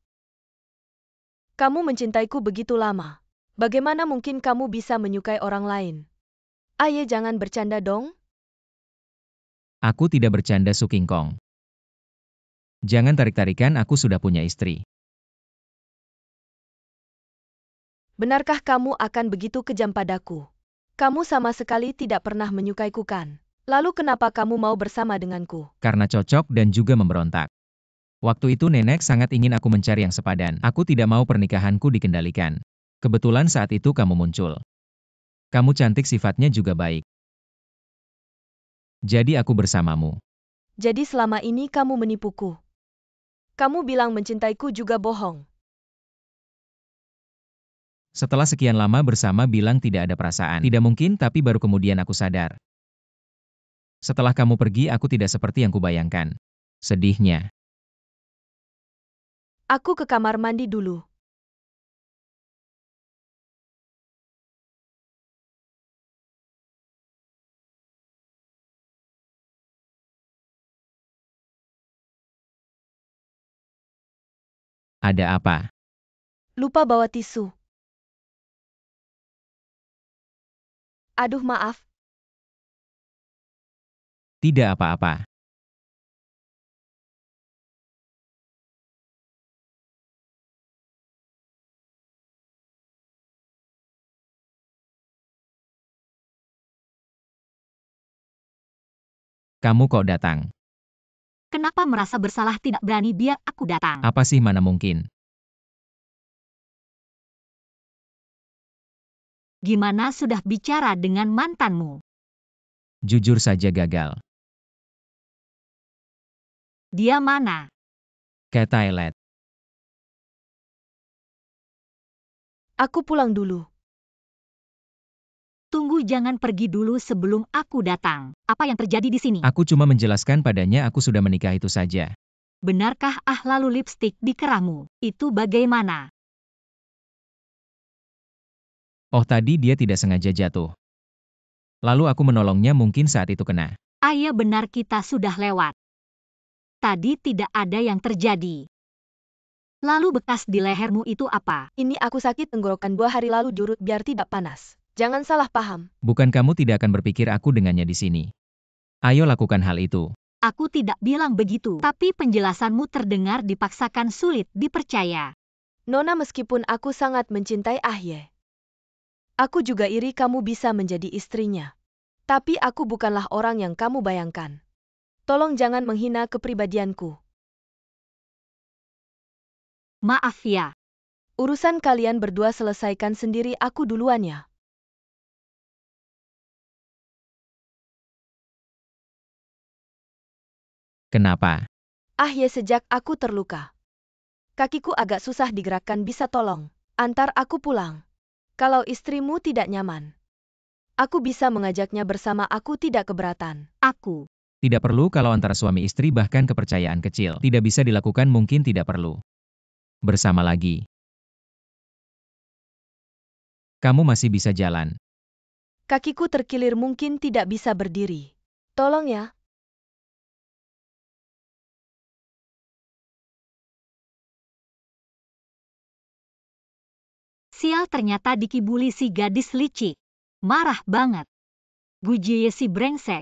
Kamu mencintaiku begitu lama. Bagaimana mungkin kamu bisa menyukai orang lain? Jangan bercanda dong. Aku tidak bercanda, Su King Kong. Jangan tarik-tarikan, aku sudah punya istri. Benarkah kamu akan begitu kejam padaku? Kamu sama sekali tidak pernah menyukaiku kan? Lalu kenapa kamu mau bersama denganku? Karena cocok dan juga memberontak. Waktu itu nenek sangat ingin aku mencari yang sepadan. Aku tidak mau pernikahanku dikendalikan. Kebetulan saat itu kamu muncul. Kamu cantik, sifatnya juga baik. Jadi aku bersamamu. Jadi selama ini kamu menipuku. Kamu bilang mencintaiku juga bohong. Setelah sekian lama bersama bilang tidak ada perasaan. Tidak mungkin, tapi baru kemudian aku sadar. Setelah kamu pergi aku tidak seperti yang kubayangkan. Sedihnya. Aku ke kamar mandi dulu. Ada apa? Lupa bawa tisu. Aduh maaf. Tidak apa-apa. Kamu kok datang? Kenapa merasa bersalah tidak berani biar aku datang? Apa sih mana mungkin? Gimana sudah bicara dengan mantanmu? Jujur saja gagal. Dia mana? Ke toilet. Aku pulang dulu. Tunggu, jangan pergi dulu sebelum aku datang. Apa yang terjadi di sini? Aku cuma menjelaskan padanya aku sudah menikah itu saja. Benarkah lalu lipstik di kerahmu? Itu bagaimana? Oh tadi dia tidak sengaja jatuh. Lalu aku menolongnya mungkin saat itu kena. Iya benar, kita sudah lewat. Tadi tidak ada yang terjadi. Lalu bekas di lehermu itu apa? Ini aku sakit tenggorokan 2 hari lalu diurut biar tidak panas. Jangan salah paham. Bukan kamu tidak akan berpikir aku dengannya di sini. Ayo lakukan hal itu. Aku tidak bilang begitu, tapi penjelasanmu terdengar dipaksakan, sulit dipercaya. Nona, meskipun aku sangat mencintai Ahye, aku juga iri kamu bisa menjadi istrinya. Tapi aku bukanlah orang yang kamu bayangkan. Tolong jangan menghina kepribadianku. Maaf ya. Urusan kalian berdua selesaikan sendiri, aku duluan ya. Kenapa? Ahye, sejak aku terluka, kakiku agak susah digerakkan, bisa tolong antar aku pulang. Kalau istrimu tidak nyaman, aku bisa mengajaknya bersama, aku tidak keberatan. Aku. Tidak perlu kalau antara suami istri bahkan kepercayaan kecil. Tidak bisa dilakukan, mungkin tidak perlu. Bersama lagi. Kamu masih bisa jalan. Kakiku terkilir, mungkin tidak bisa berdiri. Tolong ya. Sial, ternyata dikibuli si gadis licik. Marah banget. Gujie si brengsek.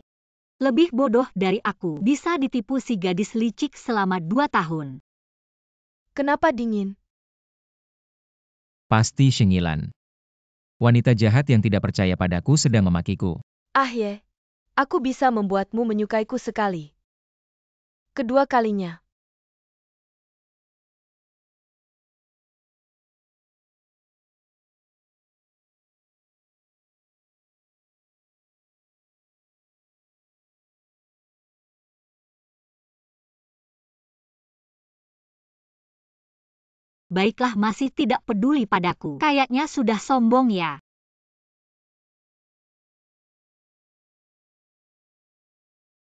Lebih bodoh dari aku. Bisa ditipu si gadis licik selama 2 tahun. Kenapa dingin? Pasti Shengilan. Wanita jahat yang tidak percaya padaku sedang memakiku. Ahye, aku bisa membuatmu menyukaiku sekali. Kedua kalinya. Baiklah, masih tidak peduli padaku. Kayaknya sudah sombong ya.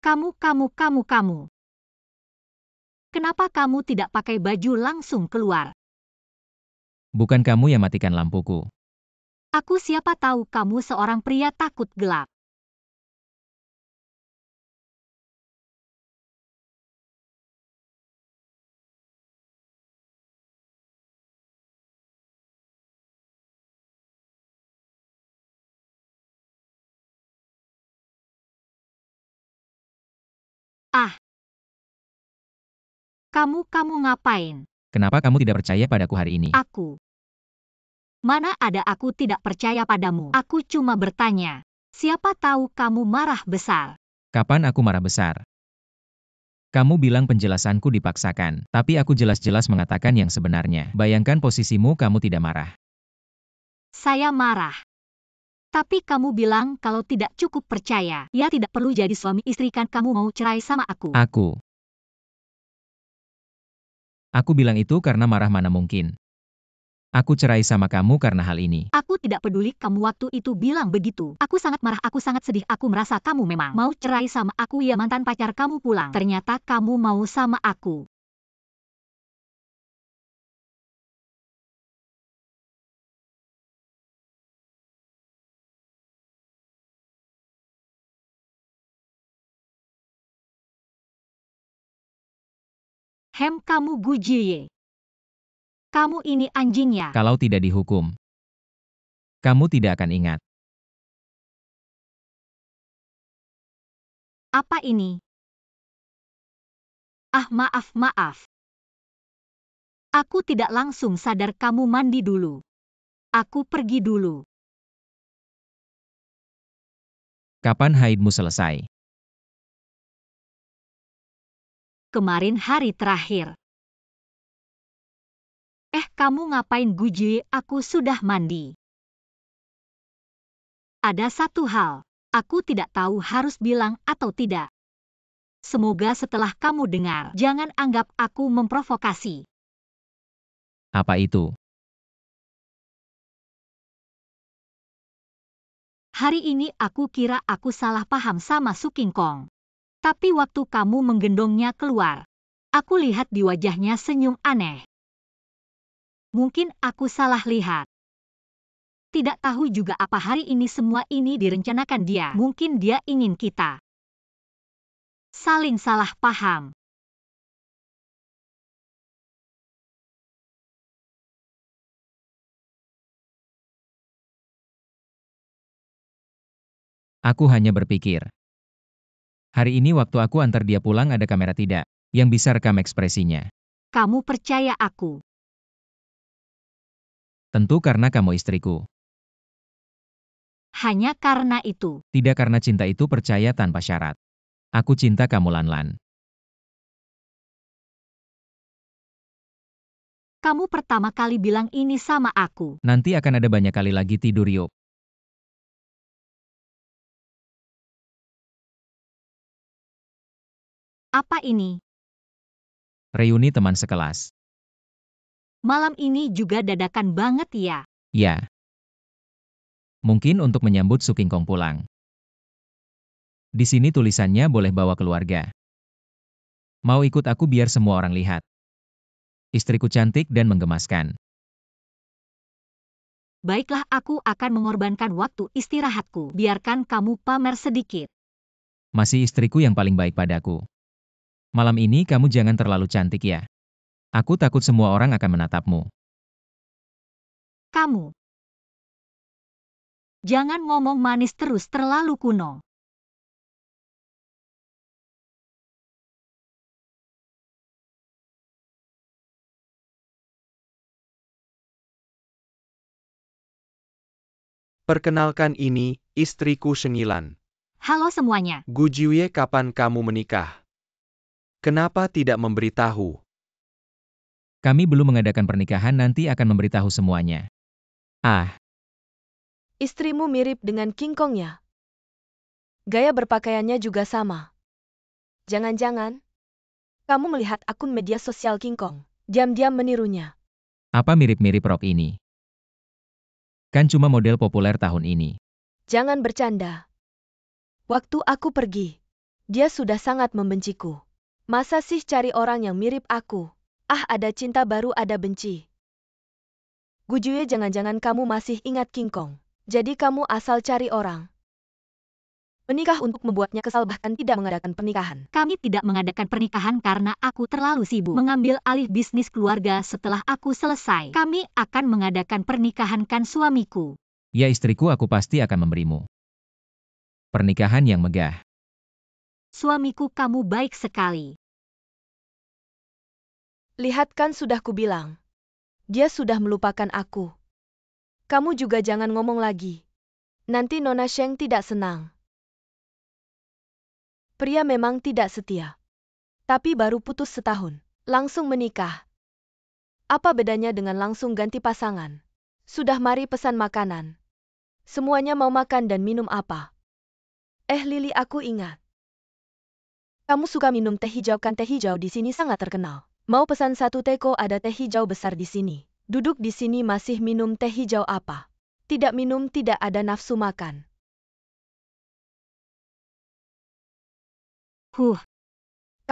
Kamu. Kenapa kamu tidak pakai baju langsung keluar? Bukan kamu yang matikan lampuku. Aku, siapa tahu kamu seorang pria takut gelap. Ah. Kamu ngapain? Kenapa kamu tidak percaya padaku hari ini? Aku. Mana ada aku tidak percaya padamu. Aku cuma bertanya. Siapa tahu kamu marah besar. Kapan aku marah besar? Kamu bilang penjelasanku dipaksakan, tapi aku jelas-jelas mengatakan yang sebenarnya. Bayangkan posisimu, kamu tidak marah. Saya marah. Tapi kamu bilang kalau tidak cukup percaya. Ya tidak perlu jadi suami istri kan kamu mau cerai sama aku. Aku bilang itu karena marah mana mungkin. Aku cerai sama kamu karena hal ini. Aku tidak peduli kamu waktu itu bilang begitu. Aku sangat marah, aku sangat sedih. Aku merasa kamu memang mau cerai sama aku ya mantan pacar kamu pulang. Ternyata kamu mau sama aku. Kamu Gu Jie. Kamu ini anjing ya? Kalau tidak dihukum, kamu tidak akan ingat. Apa ini? Maaf. Aku tidak langsung sadar kamu mandi dulu. Aku pergi dulu. Kapan haidmu selesai? Kemarin hari terakhir. Kamu ngapain Gu Jie? Aku sudah mandi. Ada satu hal. Aku tidak tahu harus bilang atau tidak. Semoga setelah kamu dengar, jangan anggap aku memprovokasi. Apa itu? Hari ini aku kira aku salah paham sama Su King Kong. Tapi waktu kamu menggendongnya keluar, aku lihat di wajahnya senyum aneh. Mungkin aku salah lihat. Tidak tahu juga apa hari ini semua ini direncanakan dia. Mungkin dia ingin kita saling salah paham. Aku hanya berpikir. Hari ini waktu aku antar dia pulang ada kamera tidak, yang bisa rekam ekspresinya. Kamu percaya aku? Tentu karena kamu istriku. Hanya karena itu. Tidak karena cinta itu percaya tanpa syarat. Aku cinta kamu Lan. Kamu pertama kali bilang ini sama aku. Nanti akan ada banyak kali lagi tidur yuk. Apa ini? Reuni teman sekelas. Malam ini juga dadakan banget ya? Ya. Mungkin untuk menyambut Su King Kong pulang. Di sini tulisannya boleh bawa keluarga. Mau ikut aku biar semua orang lihat. Istriku cantik dan menggemaskan. Baiklah, aku akan mengorbankan waktu istirahatku. Biarkan kamu pamer sedikit. Masih istriku yang paling baik padaku. Malam ini kamu jangan terlalu cantik ya. Aku takut semua orang akan menatapmu. Kamu. Jangan ngomong manis terus, terlalu kuno. Perkenalkan ini, istriku Shengilan. Halo semuanya. Gu Jie, kapan kamu menikah? Kenapa tidak memberitahu? Kami belum mengadakan pernikahan, nanti akan memberitahu semuanya. Istrimu mirip dengan King Kong ya? Gaya berpakaiannya juga sama. Jangan-jangan kamu melihat akun media sosial King Kong, diam-diam menirunya. Apa mirip-mirip Rob ini? Kan cuma model populer tahun ini. Jangan bercanda. Waktu aku pergi, dia sudah sangat membenciku. Masa sih cari orang yang mirip aku? Ada cinta baru ada benci. Gu Jie, jangan-jangan kamu masih ingat King Kong. Jadi kamu asal cari orang menikah untuk membuatnya kesal, bahkan tidak mengadakan pernikahan. Kami tidak mengadakan pernikahan karena aku terlalu sibuk mengambil alih bisnis keluarga. Setelah aku selesai, kami akan mengadakan pernikahan, kan suamiku. Ya istriku, aku pasti akan memberimu pernikahan yang megah. Suamiku, kamu baik sekali. Lihat, kan sudah kubilang. Dia sudah melupakan aku. Kamu juga jangan ngomong lagi. Nanti Nona Sheng tidak senang. Pria memang tidak setia. Tapi baru putus setahun, langsung menikah. Apa bedanya dengan langsung ganti pasangan? Sudah, mari pesan makanan. Semuanya mau makan dan minum apa? Lily, aku ingat. Kamu suka minum teh hijau kan? Teh hijau di sini sangat terkenal. Mau pesan satu teko, ada teh hijau besar di sini. Duduk di sini masih minum teh hijau apa? Tidak minum, tidak ada nafsu makan.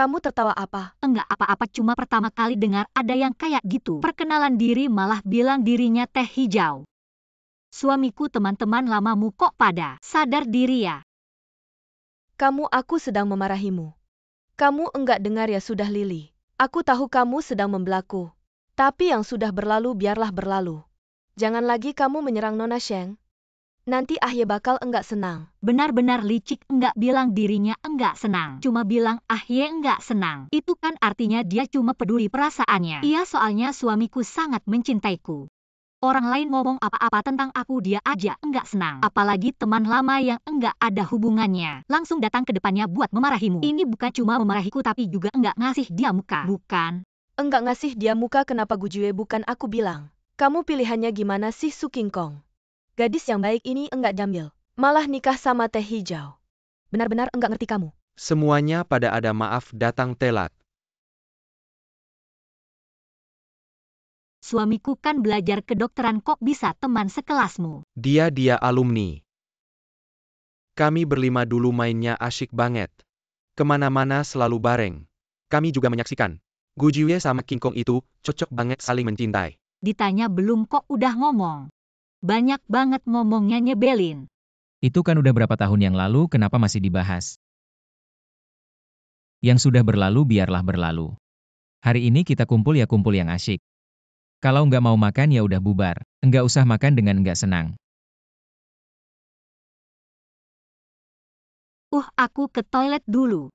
Kamu tertawa apa? Enggak apa-apa, cuma pertama kali dengar ada yang kayak gitu. Perkenalan diri malah bilang dirinya teh hijau. Suamiku teman-teman lamamu kok pada sadar diri ya. Aku sedang memarahimu. Kamu enggak dengar ya sudah Lily. Aku tahu kamu sedang membelaku. Tapi yang sudah berlalu biarlah berlalu. Jangan lagi kamu menyerang Nona Sheng. Nanti Ahye bakal enggak senang. Benar-benar licik, enggak bilang dirinya enggak senang. Cuma bilang Ahye enggak senang. Itu kan artinya dia cuma peduli perasaannya. Iya, soalnya suamiku sangat mencintaiku. Orang lain ngomong apa-apa tentang aku dia aja enggak senang. Apalagi teman lama yang enggak ada hubungannya. Langsung datang ke depannya buat memarahimu. Ini bukan cuma memarahiku tapi juga enggak ngasih dia muka. Bukan. Enggak ngasih dia muka, kenapa Gujue? Bukan aku bilang. Kamu pilihannya gimana sih Su King Kong? Gadis yang baik ini enggak jambil. Malah nikah sama teh hijau. Benar-benar enggak ngerti kamu. Semuanya pada ada maaf datang telat. Suamiku kan belajar kedokteran, kok bisa teman sekelasmu? Dia alumni. Kami berlima dulu mainnya asyik banget. Kemana-mana selalu bareng. Kami juga menyaksikan. Gujue sama King Kong itu cocok banget saling mencintai. Ditanya belum kok udah ngomong. Banyak banget ngomongnya, nyebelin. Itu kan udah berapa tahun yang lalu, kenapa masih dibahas? Yang sudah berlalu biarlah berlalu. Hari ini kita kumpul ya kumpul yang asyik. Kalau nggak mau makan ya udah bubar. Nggak usah makan dengan nggak senang. Aku ke toilet dulu.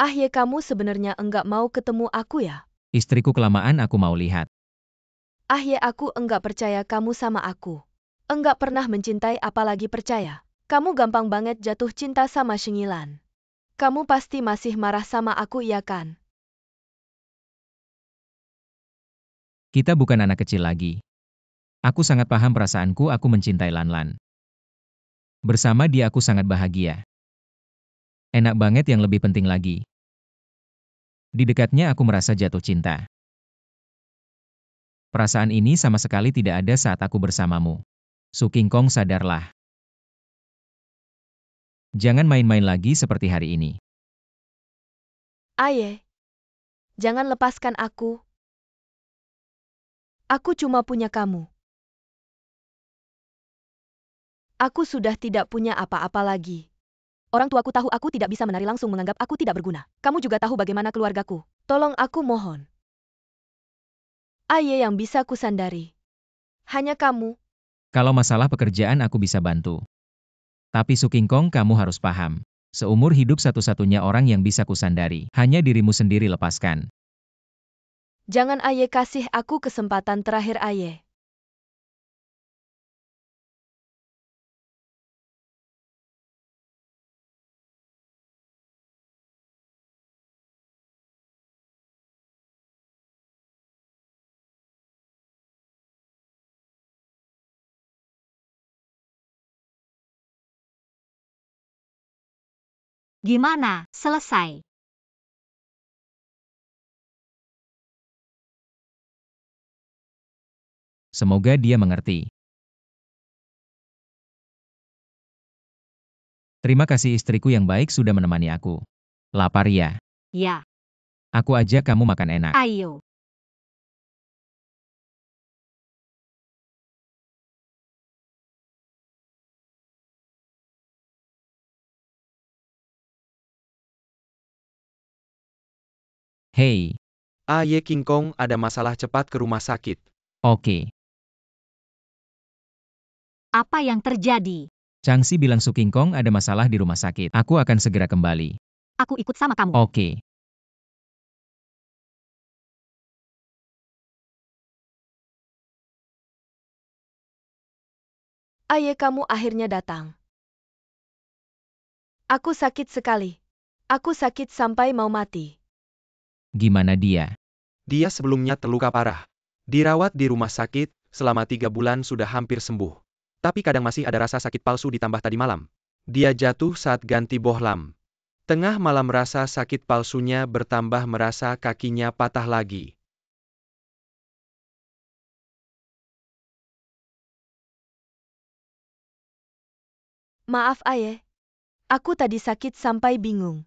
Ahye, kamu sebenarnya enggak mau ketemu aku ya? Istriku kelamaan, aku mau lihat. Ahye, aku enggak percaya kamu sama aku. Enggak pernah mencintai apalagi percaya. Kamu gampang banget jatuh cinta sama Shengilan. Kamu pasti masih marah sama aku, iya kan? Kita bukan anak kecil lagi. Aku sangat paham perasaanku, aku mencintai Lanlan. Bersama dia aku sangat bahagia. Enak banget, yang lebih penting lagi. Di dekatnya aku merasa jatuh cinta. Perasaan ini sama sekali tidak ada saat aku bersamamu. Su King Kong, sadarlah. Jangan main-main lagi seperti hari ini. Ahye, jangan lepaskan aku. Aku cuma punya kamu. Aku sudah tidak punya apa-apa lagi. Orang tuaku tahu aku tidak bisa menari, langsung menganggap aku tidak berguna. Kamu juga tahu bagaimana keluargaku. Tolong aku mohon. Ahye yang bisa kusandari. Hanya kamu. Kalau masalah pekerjaan aku bisa bantu. Tapi Su King Kong, kamu harus paham. Seumur hidup satu-satunya orang yang bisa kusandari, hanya dirimu sendiri, lepaskan. Jangan, Ahye, kasih aku kesempatan terakhir, Ahye. Gimana, selesai? Semoga dia mengerti. Terima kasih istriku yang baik sudah menemani aku. Lapar ya? Ya. Aku ajak kamu makan enak. Ayo. Hei. Ahye, King Kong ada masalah, cepat ke rumah sakit. Oke. Apa yang terjadi? Changxi bilang Su King Kong ada masalah di rumah sakit. Aku akan segera kembali. Aku ikut sama kamu. Oke. Ayah kamu akhirnya datang. Aku sakit sekali. Aku sakit sampai mau mati. Gimana dia? Dia sebelumnya terluka parah. Dirawat di rumah sakit, selama 3 bulan sudah hampir sembuh. Tapi kadang masih ada rasa sakit palsu ditambah tadi malam. Dia jatuh saat ganti bohlam. Tengah malam rasa sakit palsunya bertambah merasa kakinya patah lagi. Maaf ayah. Aku tadi sakit sampai bingung.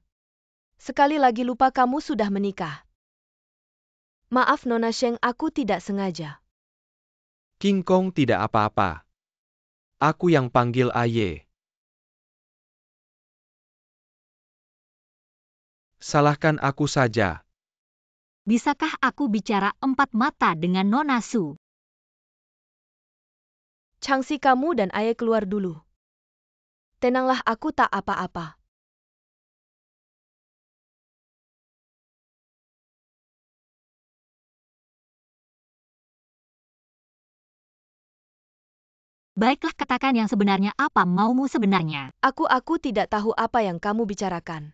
Sekali lagi lupa kamu sudah menikah. Maaf Nona Sheng, aku tidak sengaja. King Kong tidak apa-apa. Aku yang panggil Aye. Salahkan aku saja. Bisakah aku bicara empat mata dengan Nona Su? Changsi kamu dan ayah keluar dulu. Tenanglah, aku tak apa-apa. Baiklah, katakan yang sebenarnya, apa maumu sebenarnya? Aku tidak tahu apa yang kamu bicarakan.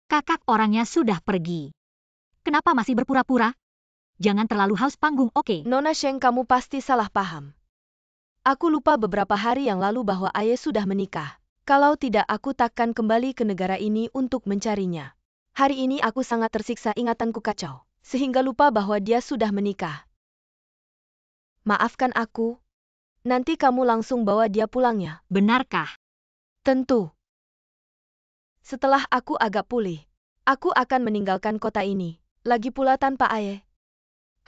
Kakak orangnya sudah pergi. Kenapa masih berpura-pura? Jangan terlalu haus panggung, oke? Nona Sheng, kamu pasti salah paham. Aku lupa beberapa hari yang lalu bahwa ayah sudah menikah. Kalau tidak, aku takkan kembali ke negara ini untuk mencarinya. Hari ini aku sangat tersiksa, ingatanku kacau. Sehingga lupa bahwa dia sudah menikah. Maafkan aku. Nanti kamu langsung bawa dia pulangnya. Benarkah? Tentu. Setelah aku agak pulih, aku akan meninggalkan kota ini. Lagi pula tanpa ayah.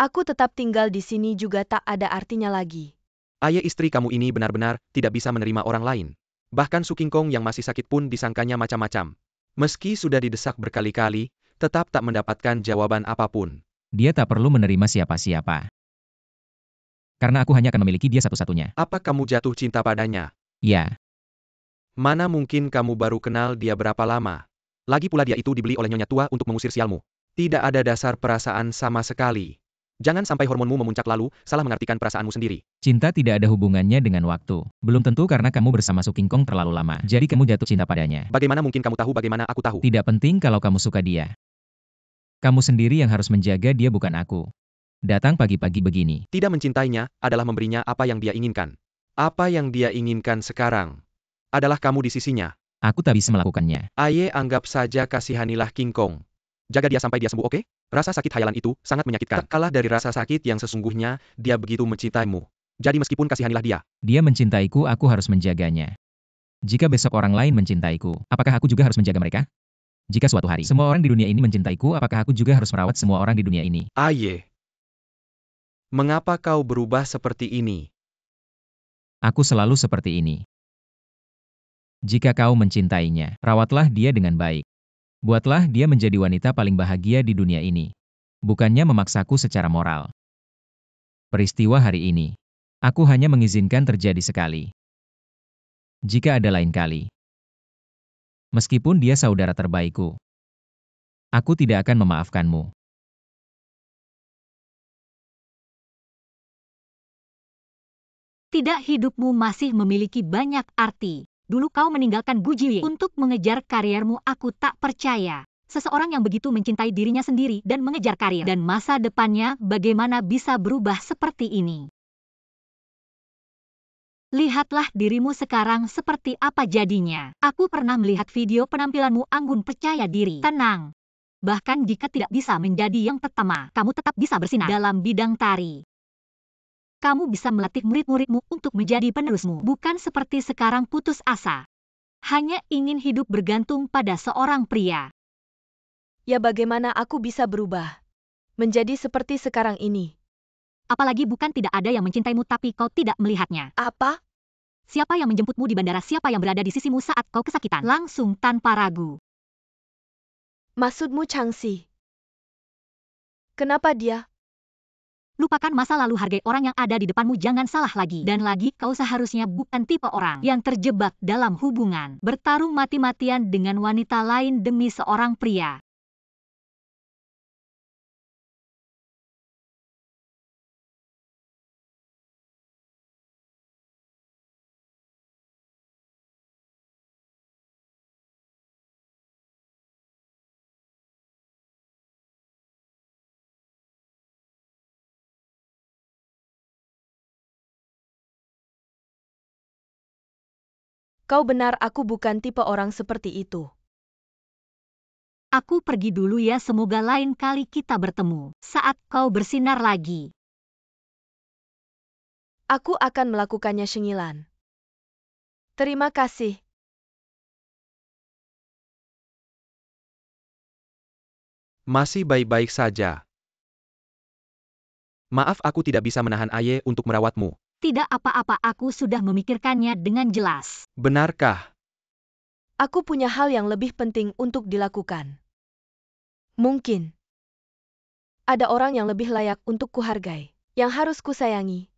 Aku tetap tinggal di sini juga tak ada artinya lagi. Aye, istri kamu ini benar-benar tidak bisa menerima orang lain. Bahkan Su King Kong yang masih sakit pun disangkanya macam-macam. Meski sudah didesak berkali-kali, tetap tak mendapatkan jawaban apapun. Dia tak perlu menerima siapa-siapa. Karena aku hanya akan memiliki dia satu-satunya. Apa kamu jatuh cinta padanya? Ya, Mana mungkin kamu baru kenal dia berapa lama? Lagi pula dia itu dibeli oleh nyonya tua untuk mengusir sialmu. Tidak ada dasar perasaan sama sekali. Jangan sampai hormonmu memuncak lalu salah mengartikan perasaanmu sendiri. cinta tidak ada hubungannya dengan waktu. Belum tentu karena kamu bersama Su King Kong terlalu lama. Jadi kamu jatuh cinta padanya. Bagaimana mungkin kamu tahu bagaimana aku tahu? Tidak penting kalau kamu suka dia. Kamu sendiri yang harus menjaga dia, bukan aku. Datang pagi-pagi begini. Tidak mencintainya adalah memberinya apa yang dia inginkan. Apa yang dia inginkan sekarang adalah kamu di sisinya. Aku tak bisa melakukannya. Aye, anggap saja kasihanilah King Kong. Jaga dia sampai dia sembuh, oke? Rasa sakit hayalan itu sangat menyakitkan. Tak kalah dari rasa sakit yang sesungguhnya, dia begitu mencintaimu. Jadi meskipun kasihanilah dia. Dia mencintaiku, aku harus menjaganya. Jika besok orang lain mencintaiku, apakah aku juga harus menjaga mereka? Jika suatu hari semua orang di dunia ini mencintaiku, apakah aku juga harus merawat semua orang di dunia ini? Aye, mengapa kau berubah seperti ini? Aku selalu seperti ini. Jika kau mencintainya, rawatlah dia dengan baik. Buatlah dia menjadi wanita paling bahagia di dunia ini. Bukannya memaksaku secara moral. Peristiwa hari ini, aku hanya mengizinkan terjadi sekali. Jika ada lain kali, meskipun dia saudara terbaikku, aku tidak akan memaafkanmu. Tidak, hidupmu masih memiliki banyak arti. Dulu kau meninggalkan Gu Jiye untuk mengejar kariermu. Aku tak percaya. Seseorang yang begitu mencintai dirinya sendiri dan mengejar karir dan masa depannya, bagaimana bisa berubah seperti ini? Lihatlah dirimu sekarang seperti apa jadinya. Aku pernah melihat video penampilanmu, anggun, percaya diri, tenang. Bahkan jika tidak bisa menjadi yang pertama, kamu tetap bisa bersinar dalam bidang tari. Kamu bisa melatih murid-muridmu untuk menjadi penerusmu, bukan seperti sekarang putus asa. Hanya ingin hidup bergantung pada seorang pria. Ya, bagaimana aku bisa berubah menjadi seperti sekarang ini? Apalagi bukan tidak ada yang mencintaimu tapi kau tidak melihatnya. Apa? Siapa yang menjemputmu di bandara? Siapa yang berada di sisimu saat kau kesakitan? Langsung tanpa ragu. Maksudmu Changsi? Kenapa dia? Lupakan masa lalu, hargai orang yang ada di depanmu, jangan salah lagi. Dan lagi, kau seharusnya bukan tipe orang yang terjebak dalam hubungan, bertarung mati-matian dengan wanita lain demi seorang pria. Kau benar, aku bukan tipe orang seperti itu. Aku pergi dulu ya, semoga lain kali kita bertemu saat kau bersinar lagi. Aku akan melakukannya, Shengilan. Terima kasih. Masih baik-baik saja. Maaf, aku tidak bisa menahan Aye untuk merawatmu. Tidak apa-apa, aku sudah memikirkannya dengan jelas. Benarkah? Aku punya hal yang lebih penting untuk dilakukan. Mungkin ada orang yang lebih layak untuk kuhargai, yang harus kusayangi.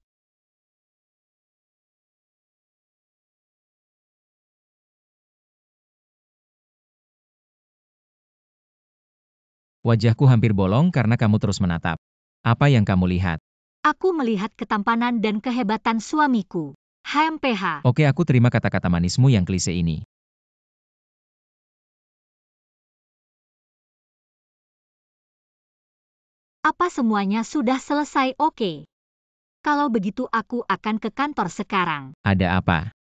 Wajahku hampir bolong karena kamu terus menatap. Apa yang kamu lihat? Aku melihat ketampanan dan kehebatan suamiku. HMPH. Oke, aku terima kata-kata manismu yang klise ini. Apa semuanya sudah selesai? Oke. Kalau begitu aku akan ke kantor sekarang. Ada apa?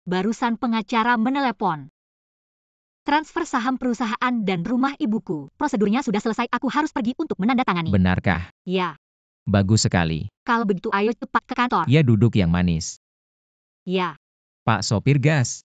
Barusan pengacara menelepon. Transfer saham perusahaan dan rumah ibuku. Prosedurnya sudah selesai, aku harus pergi untuk menandatangani. Benarkah? Ya, Bagus sekali. kalau begitu ayo cepat ke kantor. Ia duduk yang manis. Ya. Pak sopir gas.